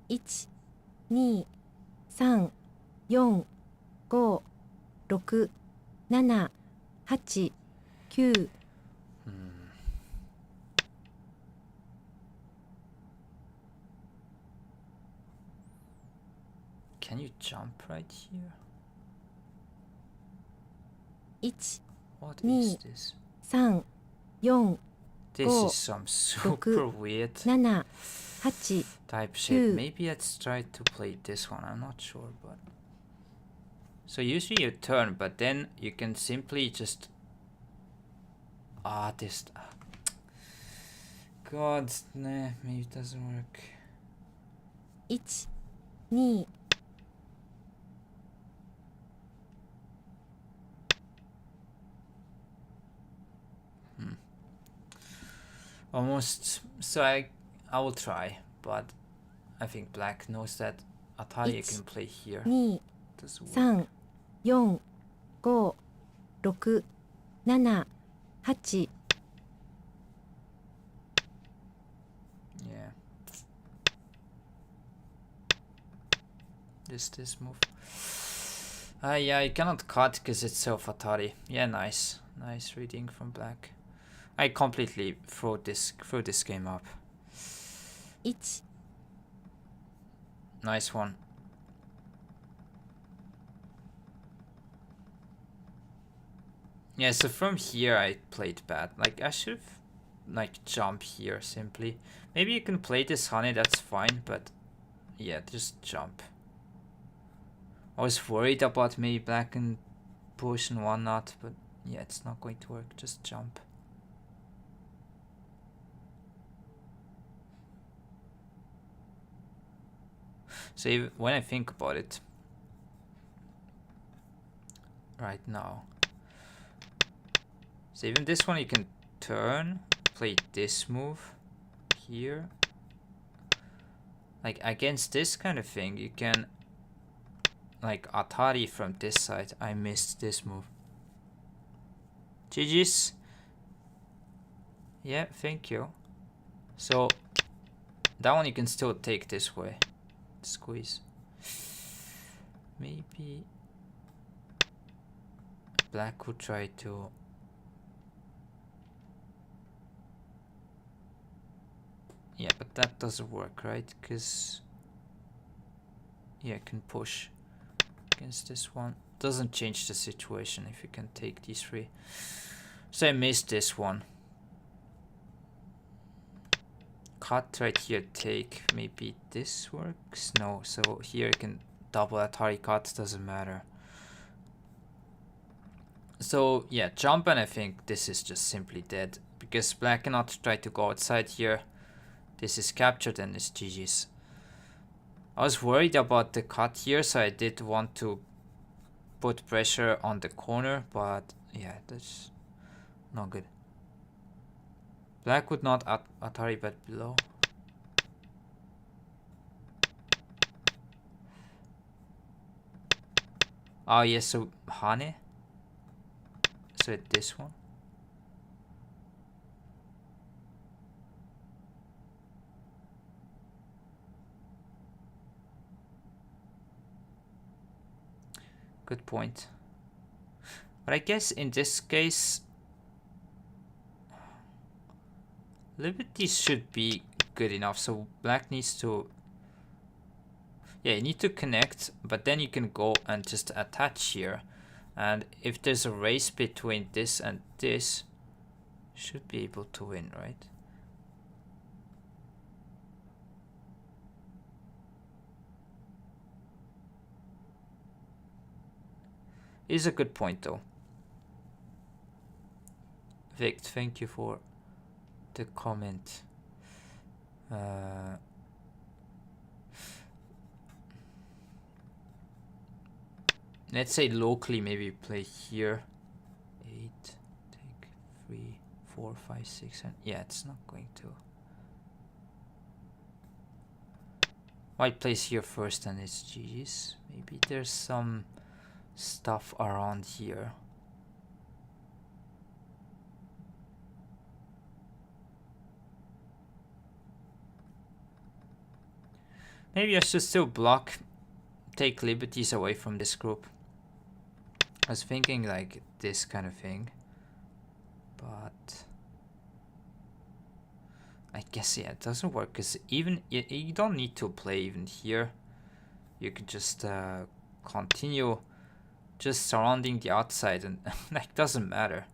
1、2、3、4、5、6、7、8、9。 can you jump right here? 1、 What Nee. is this? 3、4、 This Go. is some super weird 7、8。 type shit. Two. Maybe let's try to play this one. I'm not sure, but so usually you turn, but then you can simply just this. God, nah, maybe it doesn't work. 1、2。 Almost. So I will try, but I think black knows that Atari It's can play here. 2、 Doesn't work. 3、4、5、6、7、8。 Yeah. This move. Yeah, you cannot cut because it's self Atari. Yeah, nice reading from black. I completely threw this game up. 1、 Nice one. Yeah, so from here I played bad. Like I should like jump here simply. Maybe you can play this honey, that's fine, but yeah, just jump. I was worried about maybe black and push and whatnot, but yeah, it's not going to work. Just jump. So when I think about it right now, so even this one you can turn, play this move here. Like against this kind of thing, you can like Atari from this side. I missed this move. GG's. Yeah, thank you. So that one you can still take this way. Squeeze. Maybe black would try to but that doesn't work, right? Because yeah, I can push against this one. Doesn't change the situation if you can take these three. So I missed this one. Cut right here, take. Maybe this works? No, so here I can double Atari cut, doesn't matter. So yeah, jump, and I think this is just simply dead. Because black cannot try to go outside here. This is captured and it's GG's. I was worried about the cut here, so I did want to put pressure on the corner, but yeah, that's not good. Black would not Atari bet below. Oh yes, so Hane. So this one. Good point. But I guess in this case, Liberty should be good enough. So black needs to, yeah, you need to connect, but then you can go and just attach here. And if there's a race between this and this, should be able to win, right? Is a good point though. Vic, thank you for the comment. Let's say locally maybe play here. 8, take 3, 4, 5, 6, and yeah, it's not going to. White plays here first and it's GG's. Maybe there's some stuff around here. Maybe I should still block, take liberties away from this group. I was thinking like this kind of thing, but I guess yeah, it doesn't work because even you don't need to play even here. You could just continue just surrounding the outside and like doesn't matter.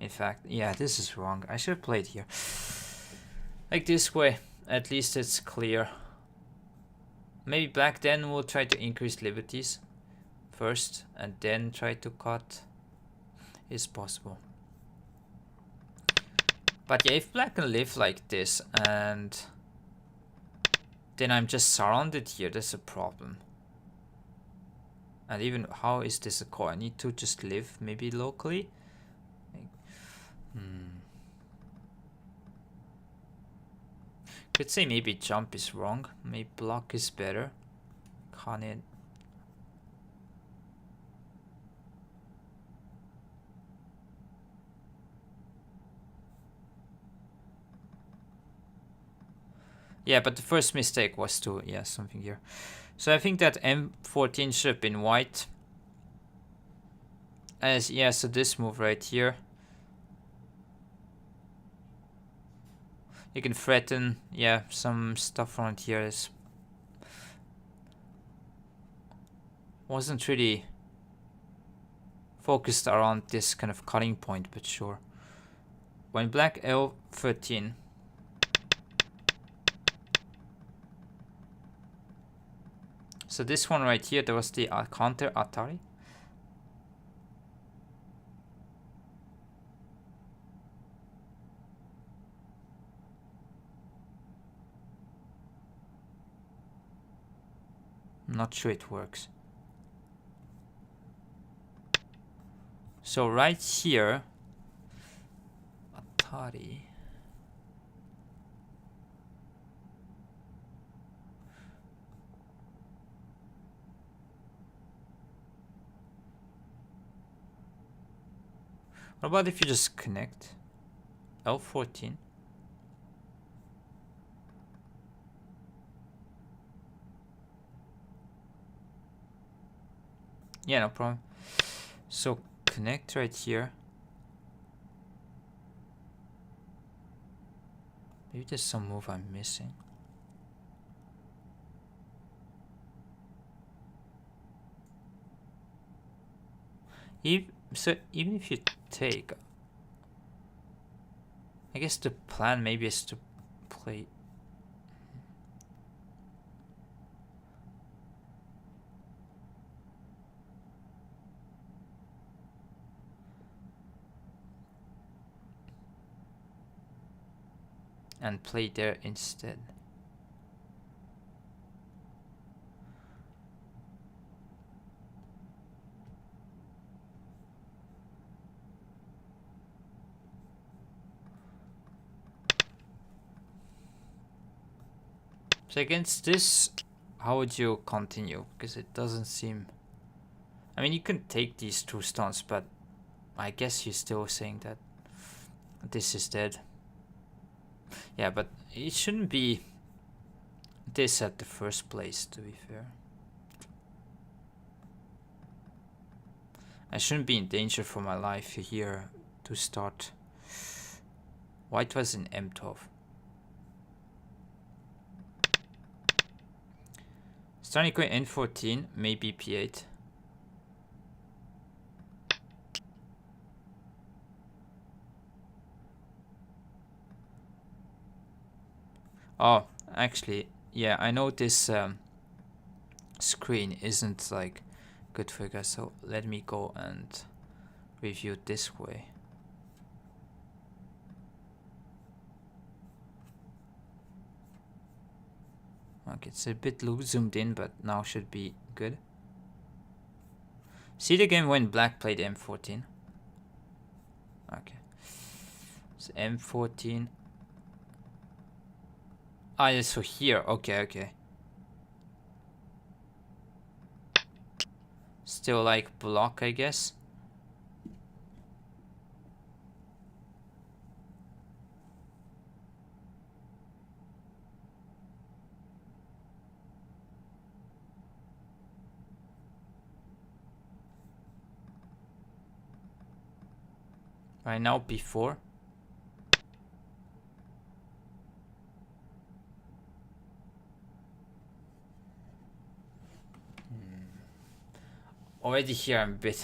In fact, yeah, this is wrong. I should have played here. Like this way, at least it's clear. Maybe black then will try to increase liberties first and then try to cut. Is possible. But yeah, if black can live like this and then I'm just surrounded here, that's a problem. And even how is this a core? I need to just live maybe locally. Could say maybe jump is wrong. Maybe block is better. Can it? Yeah, but the first mistake was to, yeah, something here. So I think that M14 should have been white. As, yeah, so this move right here. You can threaten, yeah, some stuff around here. Is wasn't really focused around this kind of cutting point, but sure. When black L13. So this one right here, there was the counter Atari. Not sure it works. So right here, Atari. What about if you just connect L14? Yeah, no problem. So connect right here. Maybe there's some move I'm missing. So even if you take, I guess the plan maybe is to play. And play there instead. So against this, how would you continue? Because it doesn't seem... I mean, you can take these two stones, but I guess you're still saying that this is dead. Yeah, but it shouldn't be this at the first place, to be fair. I shouldn't be in danger for my life here to start. White was in M12. Starting queen N14, maybe P8. Oh, actually, yeah, I know this screen isn't like good for you guys, so let me go and review it this way. Okay, it's a bit zoomed in, but now should be good. See the game when black played m14. Okay, so m14. Ah, yeah, so here. Okay, okay. Still like block, I guess. Right now, before. Already here I'm a bit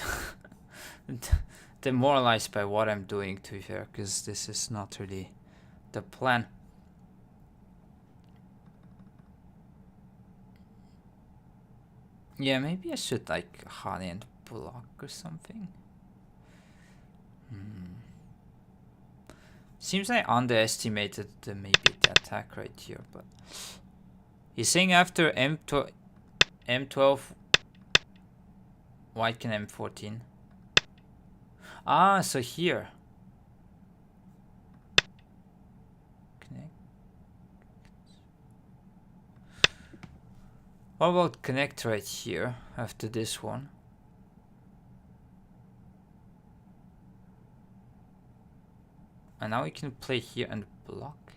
demoralized by what I'm doing, to be fair, because this is not really the plan. Yeah, maybe I should like honey and block or something. Seems I underestimated maybe the attack right here, but he's saying after M12 white can M14. Ah, so here. Connect. What about connect right here after this one? And now we can play here and block.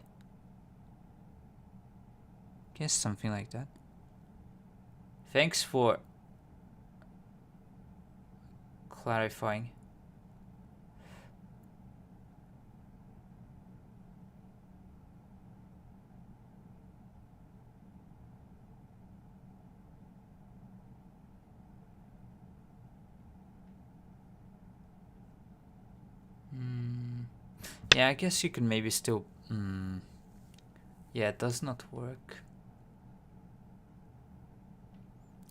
Guess something like that. Thanks for clarifying. Yeah, I guess you can maybe still... Yeah, it does not work.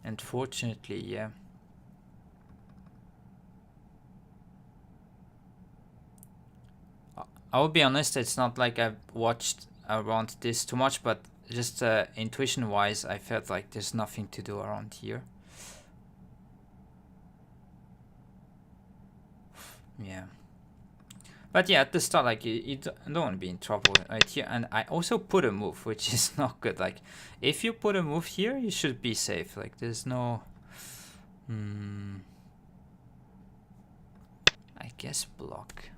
Unfortunately, yeah. I will be honest, it's not like I've watched around this too much, but just intuition-wise, I felt like there's nothing to do around here. Yeah. But yeah, at the start, like, you don't want to be in trouble right here. And I also put a move, which is not good. Like, if you put a move here, you should be safe. Like, there's no... I guess block.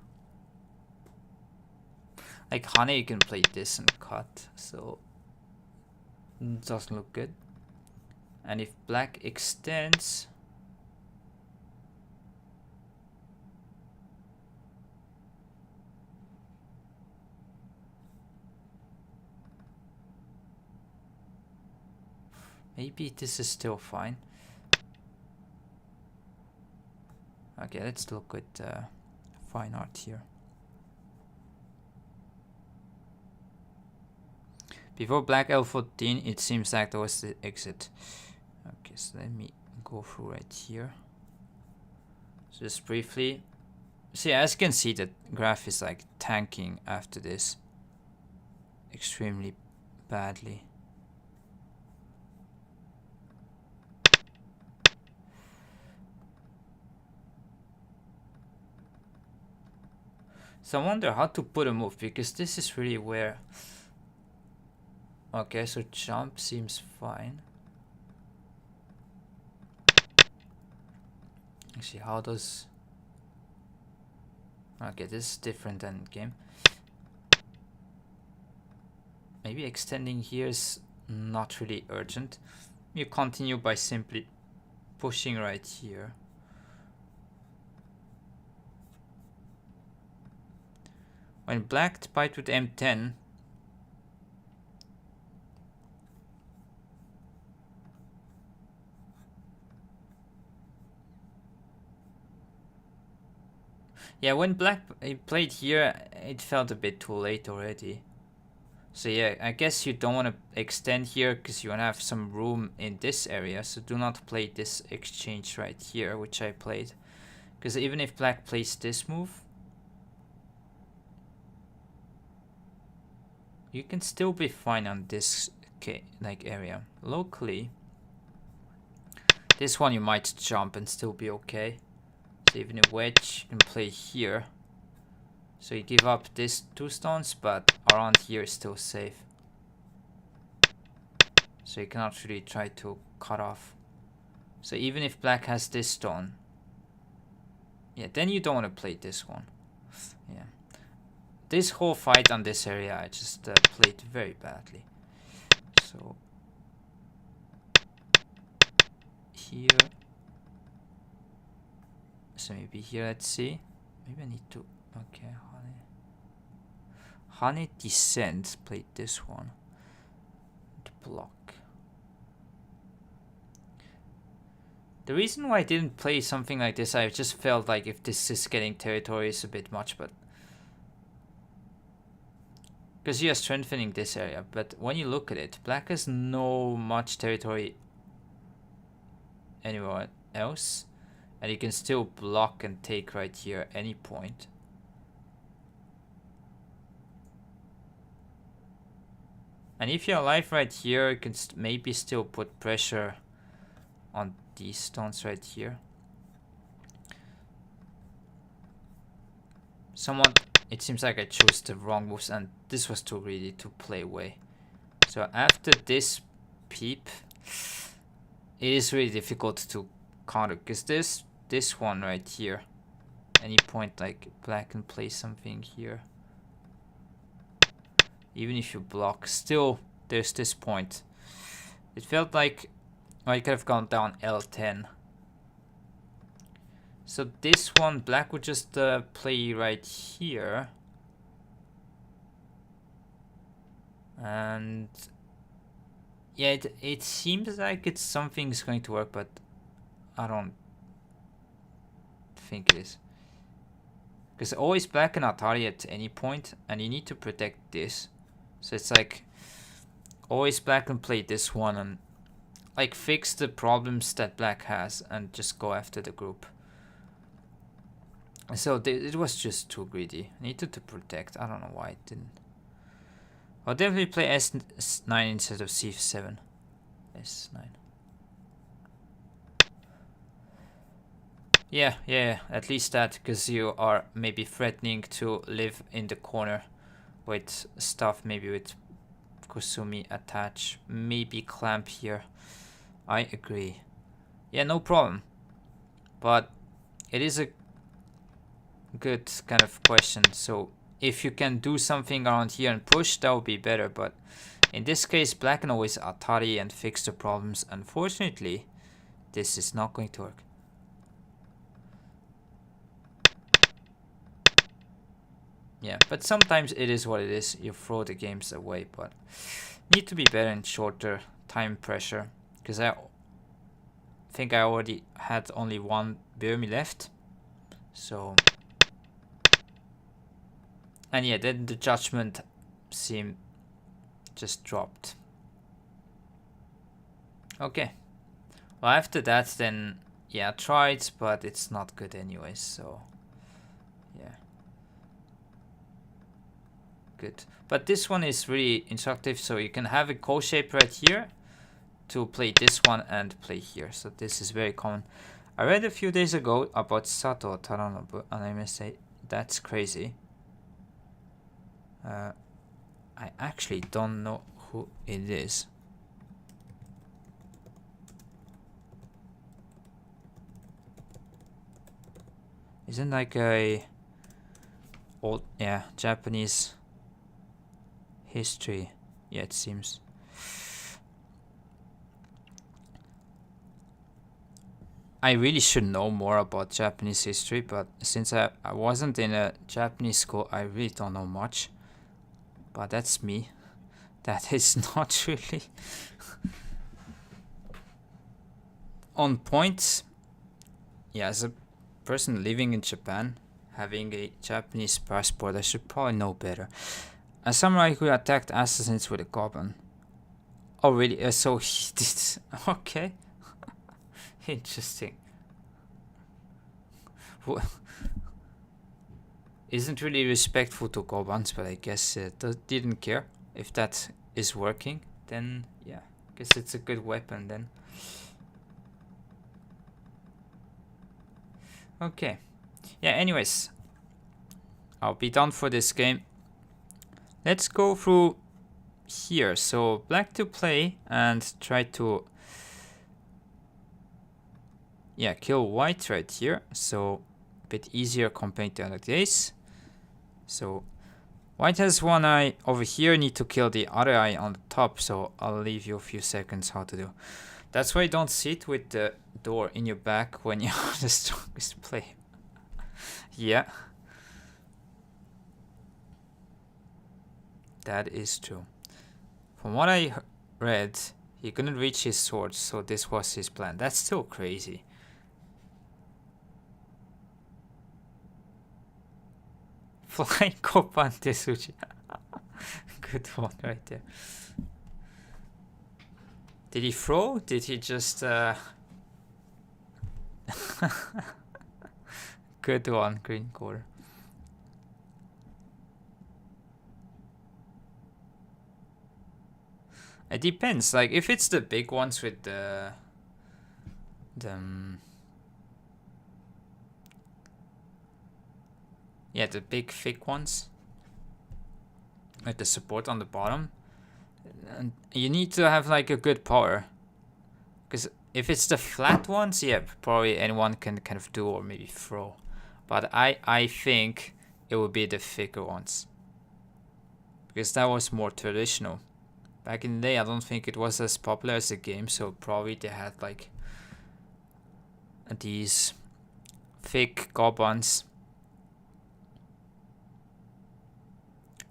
Like, honey, you can play this and cut, so... It doesn't look good. And if black extends... Maybe this is still fine. Okay, let's look at fine art here. Before black L14, it seems like that was the exit. Okay, so let me go through right here. Just briefly. See, as you can see, the graph is like tanking after this. Extremely badly. So I wonder how to put a move, because this is really where... Okay, so jump seems fine. Actually, how does... Okay, this is different than game. Maybe extending here is not really urgent. You continue by simply pushing right here. When black spiked with M10, yeah, when black played here, it felt a bit too late already. So yeah, I guess you don't want to extend here because you want to have some room in this area. So do not play this exchange right here, which I played. Because even if black plays this move, you can still be fine on this like area. Locally, this one you might jump and still be okay. So even a wedge you can play here. So you give up this 2 stones, but around here is still safe. So you cannot really try to cut off. So even if black has this stone, yeah, then you don't want to play this one. Yeah. This whole fight on this area, I just played very badly. So here. So maybe here, let's see. Maybe I need to, okay, honey descent, played this one. To block. The reason why I didn't play something like this, I just felt like if this is getting territory is a bit much, but because you are strengthening this area, but when you look at it, black has no much territory anywhere else, and you can still block and take right here at any point. And if you're alive right here, you can maybe still put pressure on these stones right here. Somewhat, it seems like I chose the wrong moves, and this was too greedy to play away. So after this peep, it is really difficult to counter, because this one right here, any point like black can play something here. Even if you block, still there's this point. It felt like I could have gone down L10. So this one, black would just play right here. And yeah, it seems like something's going to work, but I don't think it is. Because always black can Atari at any point, and you need to protect this. So it's like always black can play this one and like fix the problems that black has and just go after the group. So it was just too greedy. I needed to protect. I don't know why it didn't. I'll definitely play S9 instead of C7. S9. Yeah, at least that, because you are maybe threatening to live in the corner with stuff, maybe with Kusumi attach, maybe clamp here. I agree. Yeah, no problem. But it is a good kind of question. So if you can do something around here and push, that would be better. But in this case, black can always Atari and fix the problems. Unfortunately, this is not going to work. Yeah, but sometimes it is what it is. You throw the games away, but need to be better in shorter time pressure. Because I think I already had only one Birmi left. So, and yeah, then the judgment seemed just dropped. Okay. Well, after that, then yeah, I tried, but it's not good anyways. So, yeah. Good. But this one is really instructive, so you can have a co-shape right here to play this one and play here. So this is very common. I read a few days ago about Sato Taranobu, and I must say that's crazy. I actually don't know who it is. Isn't like a old, yeah, Japanese history? Yeah, it seems. I really should know more about Japanese history, but since I wasn't in a Japanese school, I really don't know much. But that's me. That is not really on point. Yeah, as a person living in Japan, having a Japanese passport, I should probably know better. A samurai who attacked assassins with a goblin. Oh really? So he did. Okay. Interesting. Isn't really respectful to goblins, but I guess didn't care. If that is working, then yeah, I guess it's a good weapon then. Okay. Yeah, anyways, I'll be done for this game. Let's go through here. So black to play and try to kill white right here. So a bit easier compared to other days. So white has one eye over here, need to kill the other eye on the top. So I'll leave you a few seconds how to do. That's why don't sit with the door in your back when you're the strongest player. Yeah. That is true. From what I read, he couldn't reach his sword, so this was his plan. That's still crazy. Flying Kopan Tesuji. Good one right there. Did he throw? Did he just Good one, green quarter. It depends. Like if it's the big ones with the big thick ones with the support on the bottom, and you need to have like a good power, because if it's the flat ones, yeah, probably anyone can kind of do or maybe throw, but I think it would be the thicker ones, because that was more traditional. Back in the day, I don't think it was as popular as a game, so probably they had like these thick goblins.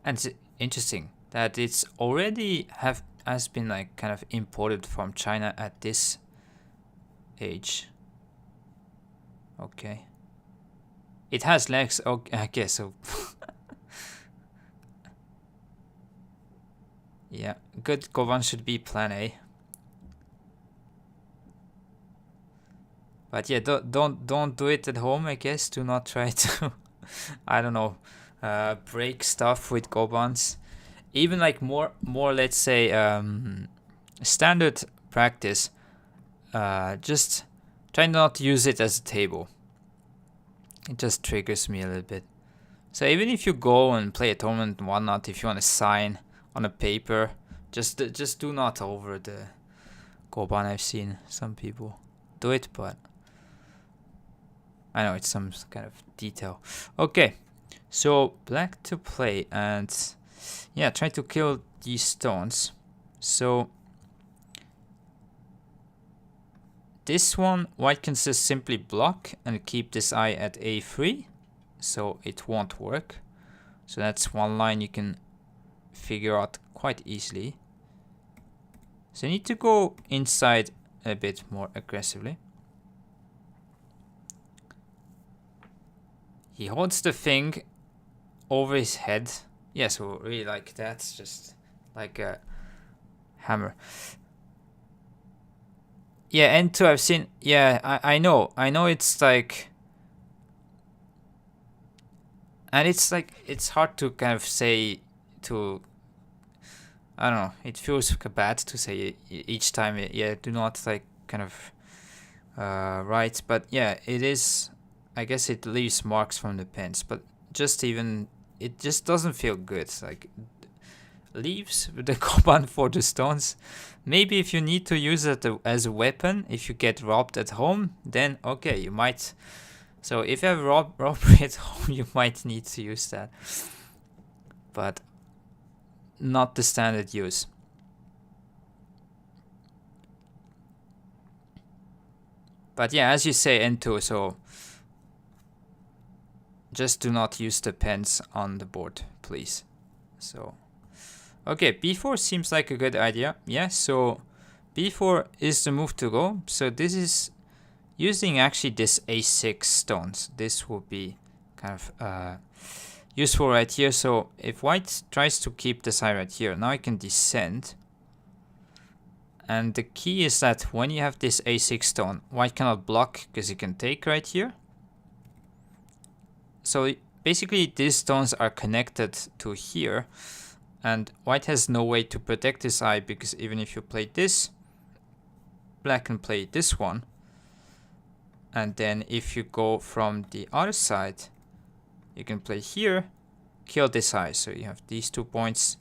And it's interesting that it's already has been like kind of imported from China at this age. Okay. It has legs. Okay, I guess so. Yeah, good goblin should be plan A. But yeah, don't do it at home, I guess. Do not try to I don't know, break stuff with goblins. Even like more let's say standard practice, just try not to use it as a table. It just triggers me a little bit. So even if you go and play a tournament and whatnot, if you want to sign on a paper, just do not over the goban. I've seen some people do it, but I know it's some kind of detail. Okay, so black to play and yeah, try to kill these stones. So this one, white can just simply block and keep this eye at A3, so it won't work. So that's one line you can figure out quite easily. So you need to go inside a bit more aggressively. He holds the thing over his head. Yeah, so really like that's just like a hammer. Yeah, N2 I've seen. Yeah, I know it's like, and it's like it's hard to kind of say to, I don't know, it feels bad to say each time. Yeah, do not like kind of write, but yeah, it is. I guess it leaves marks from the pens, but just even it just doesn't feel good. Like leaves the command for the stones. Maybe if you need to use it as a weapon, if you get robbed at home, then okay, you might. So if you have robbery at home, you might need to use that, but not the standard use. But yeah, as you say, N2, so just do not use the pens on the board, please. So, okay, B4 seems like a good idea. Yeah, so B4 is the move to go. So this is using actually this A6 stones. This will be kind of useful right here. So if white tries to keep this eye right here, now I can descend. And the key is that when you have this a6 stone, white cannot block because you can take right here. So basically these stones are connected to here, and white has no way to protect this eye, because even if you play this, black can play this one. And then if you go from the other side, you can play here, kill this eye. So you have these 2 points,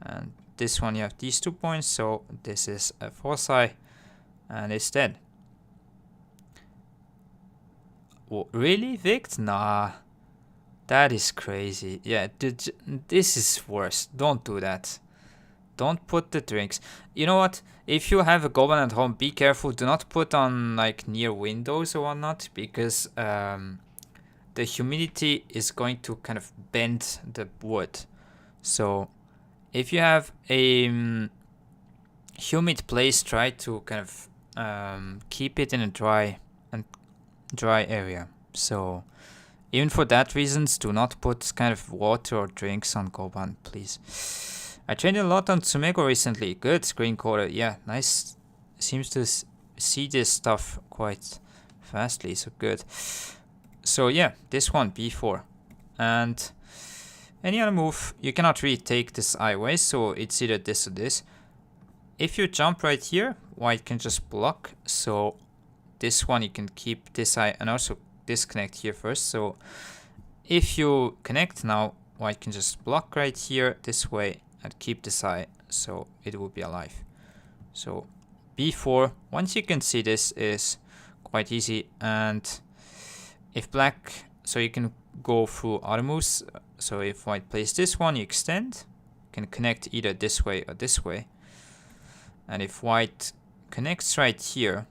and this one you have these 2 points. So this is a false eye, and it's dead. Well, really, Vict? Nah. That is crazy. Yeah, this is worse. Don't do that. Don't put the drinks. You know what? If you have a goblin at home, be careful. Do not put on like near windows or whatnot, because the humidity is going to kind of bend the wood. So if you have a humid place, try to kind of keep it in a dry area. So even for that reasons, do not put kind of water or drinks on goban, please. I trained a lot on Tsumego recently. Good, green quarter. Yeah, nice. Seems to see this stuff quite fastly, so good. So yeah, this one, b4. And any other move, you cannot really take this eye away, so it's either this or this. If you jump right here, white can just block. So this one you can keep this eye and also disconnect here first. So if you connect now, white can just block right here this way and keep this eye, so it will be alive. So b4, once you can see, this is quite easy. And if black, so you can go through other moves. So if white plays this one, you extend, you can connect either this way or this way. And if white connects right here,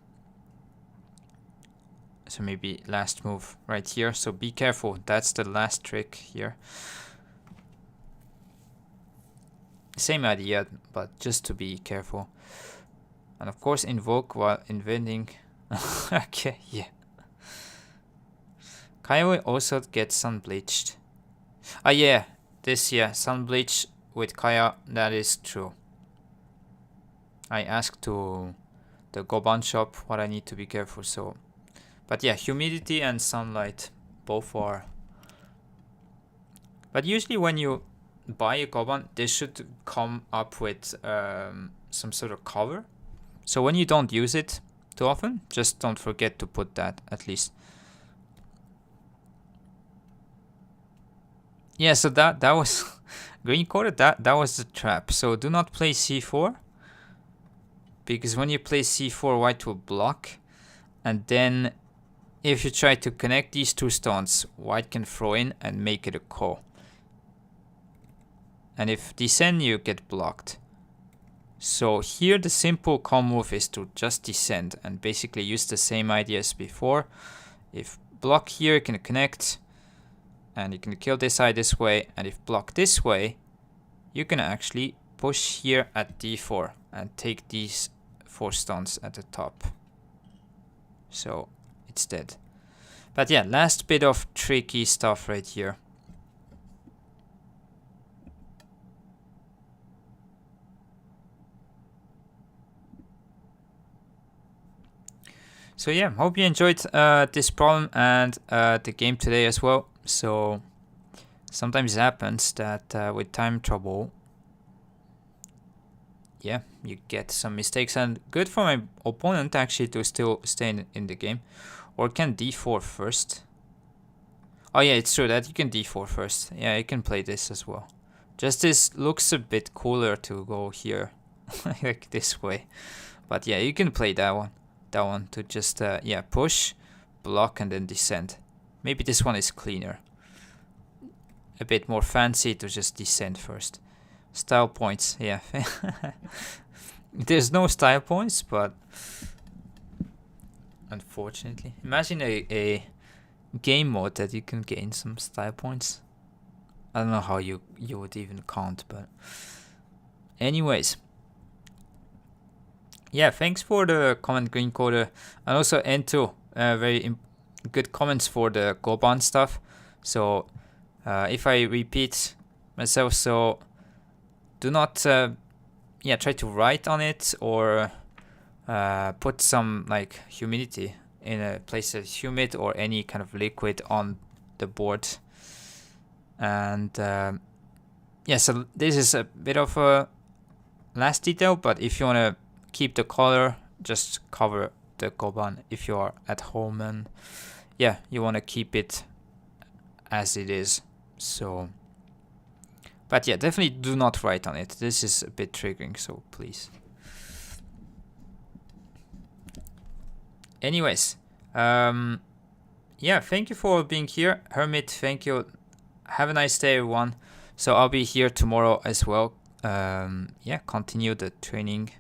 so maybe last move right here. So be careful. That's the last trick here. Same idea, but just to be careful. And of course invoke while inventing. Okay, yeah. Kaya will also get sun bleached. Ah yeah, this, yeah, sun bleach with Kaya, that is true. I asked to the goban shop what I need to be careful, so. But yeah, humidity and sunlight both are. But usually when you buy a goban, they should come up with some sort of cover. So when you don't use it too often, just don't forget to put that at least. Yeah, so that was green quarter, that was the trap. So do not play c4, because when you play c4, white will block, and then if you try to connect these two stones, white can throw in and make it a call. And if descend, you get blocked. So here the simple call move is to just descend and basically use the same idea as before. If block here, you can connect and you can kill this eye this way. And if block this way, you can actually push here at d4 and take these 4 stones at the top. So it's dead. But yeah, last bit of tricky stuff right here. So yeah, hope you enjoyed this problem and the game today as well. So sometimes it happens that with time trouble, yeah, you get some mistakes, and good for my opponent actually to still stay in the game. Or can d4 first. Oh yeah, it's true that you can d4 first. Yeah, you can play this as well. Just this looks a bit cooler to go here, like this way. But yeah, you can play that one. That one to just yeah, push, block, and then descend. Maybe this one is cleaner. A bit more fancy to just descend first. Style points, yeah. There's no style points, but unfortunately. Imagine a game mode that you can gain some style points. I don't know how you would even count, but anyways. Yeah, thanks for the comment, Green Quarter, and also N2. Very good comments for the Goban stuff. So if I repeat myself, so do not try to write on it, or put some like humidity in a place that's humid, or any kind of liquid on the board. And so this is a bit of a last detail, but if you want to keep the color, just cover the goban if you are at home, and you want to keep it as it is. So, but definitely do not write on it. This is a bit triggering, so please. Anyways, thank you for being here. Hermit, thank you. Have a nice day, everyone. So I'll be here tomorrow as well. Continue the training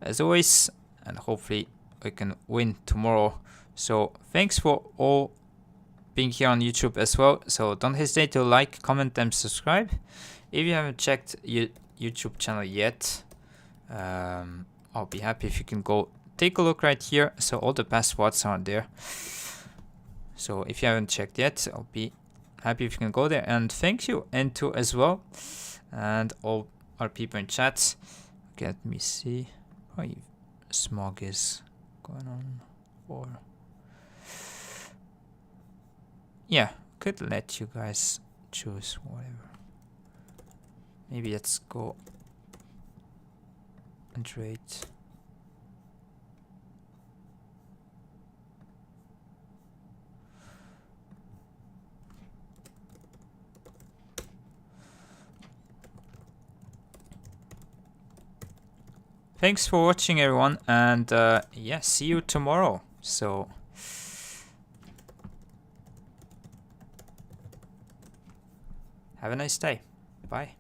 as always, and hopefully we can win tomorrow. So thanks for all being here on YouTube as well. So don't hesitate to like, comment, and subscribe. If you haven't checked your YouTube channel yet, I'll be happy if you can go take a look right here. So all the past spots are there. So if you haven't checked yet, I'll be happy if you can go there. And thank you, N2 as well, and all our people in chat. Okay, let me see. How smog is going on, or could let you guys choose whatever. Maybe let's go and trade. Thanks for watching, everyone, and see you tomorrow. So have a nice day. Bye.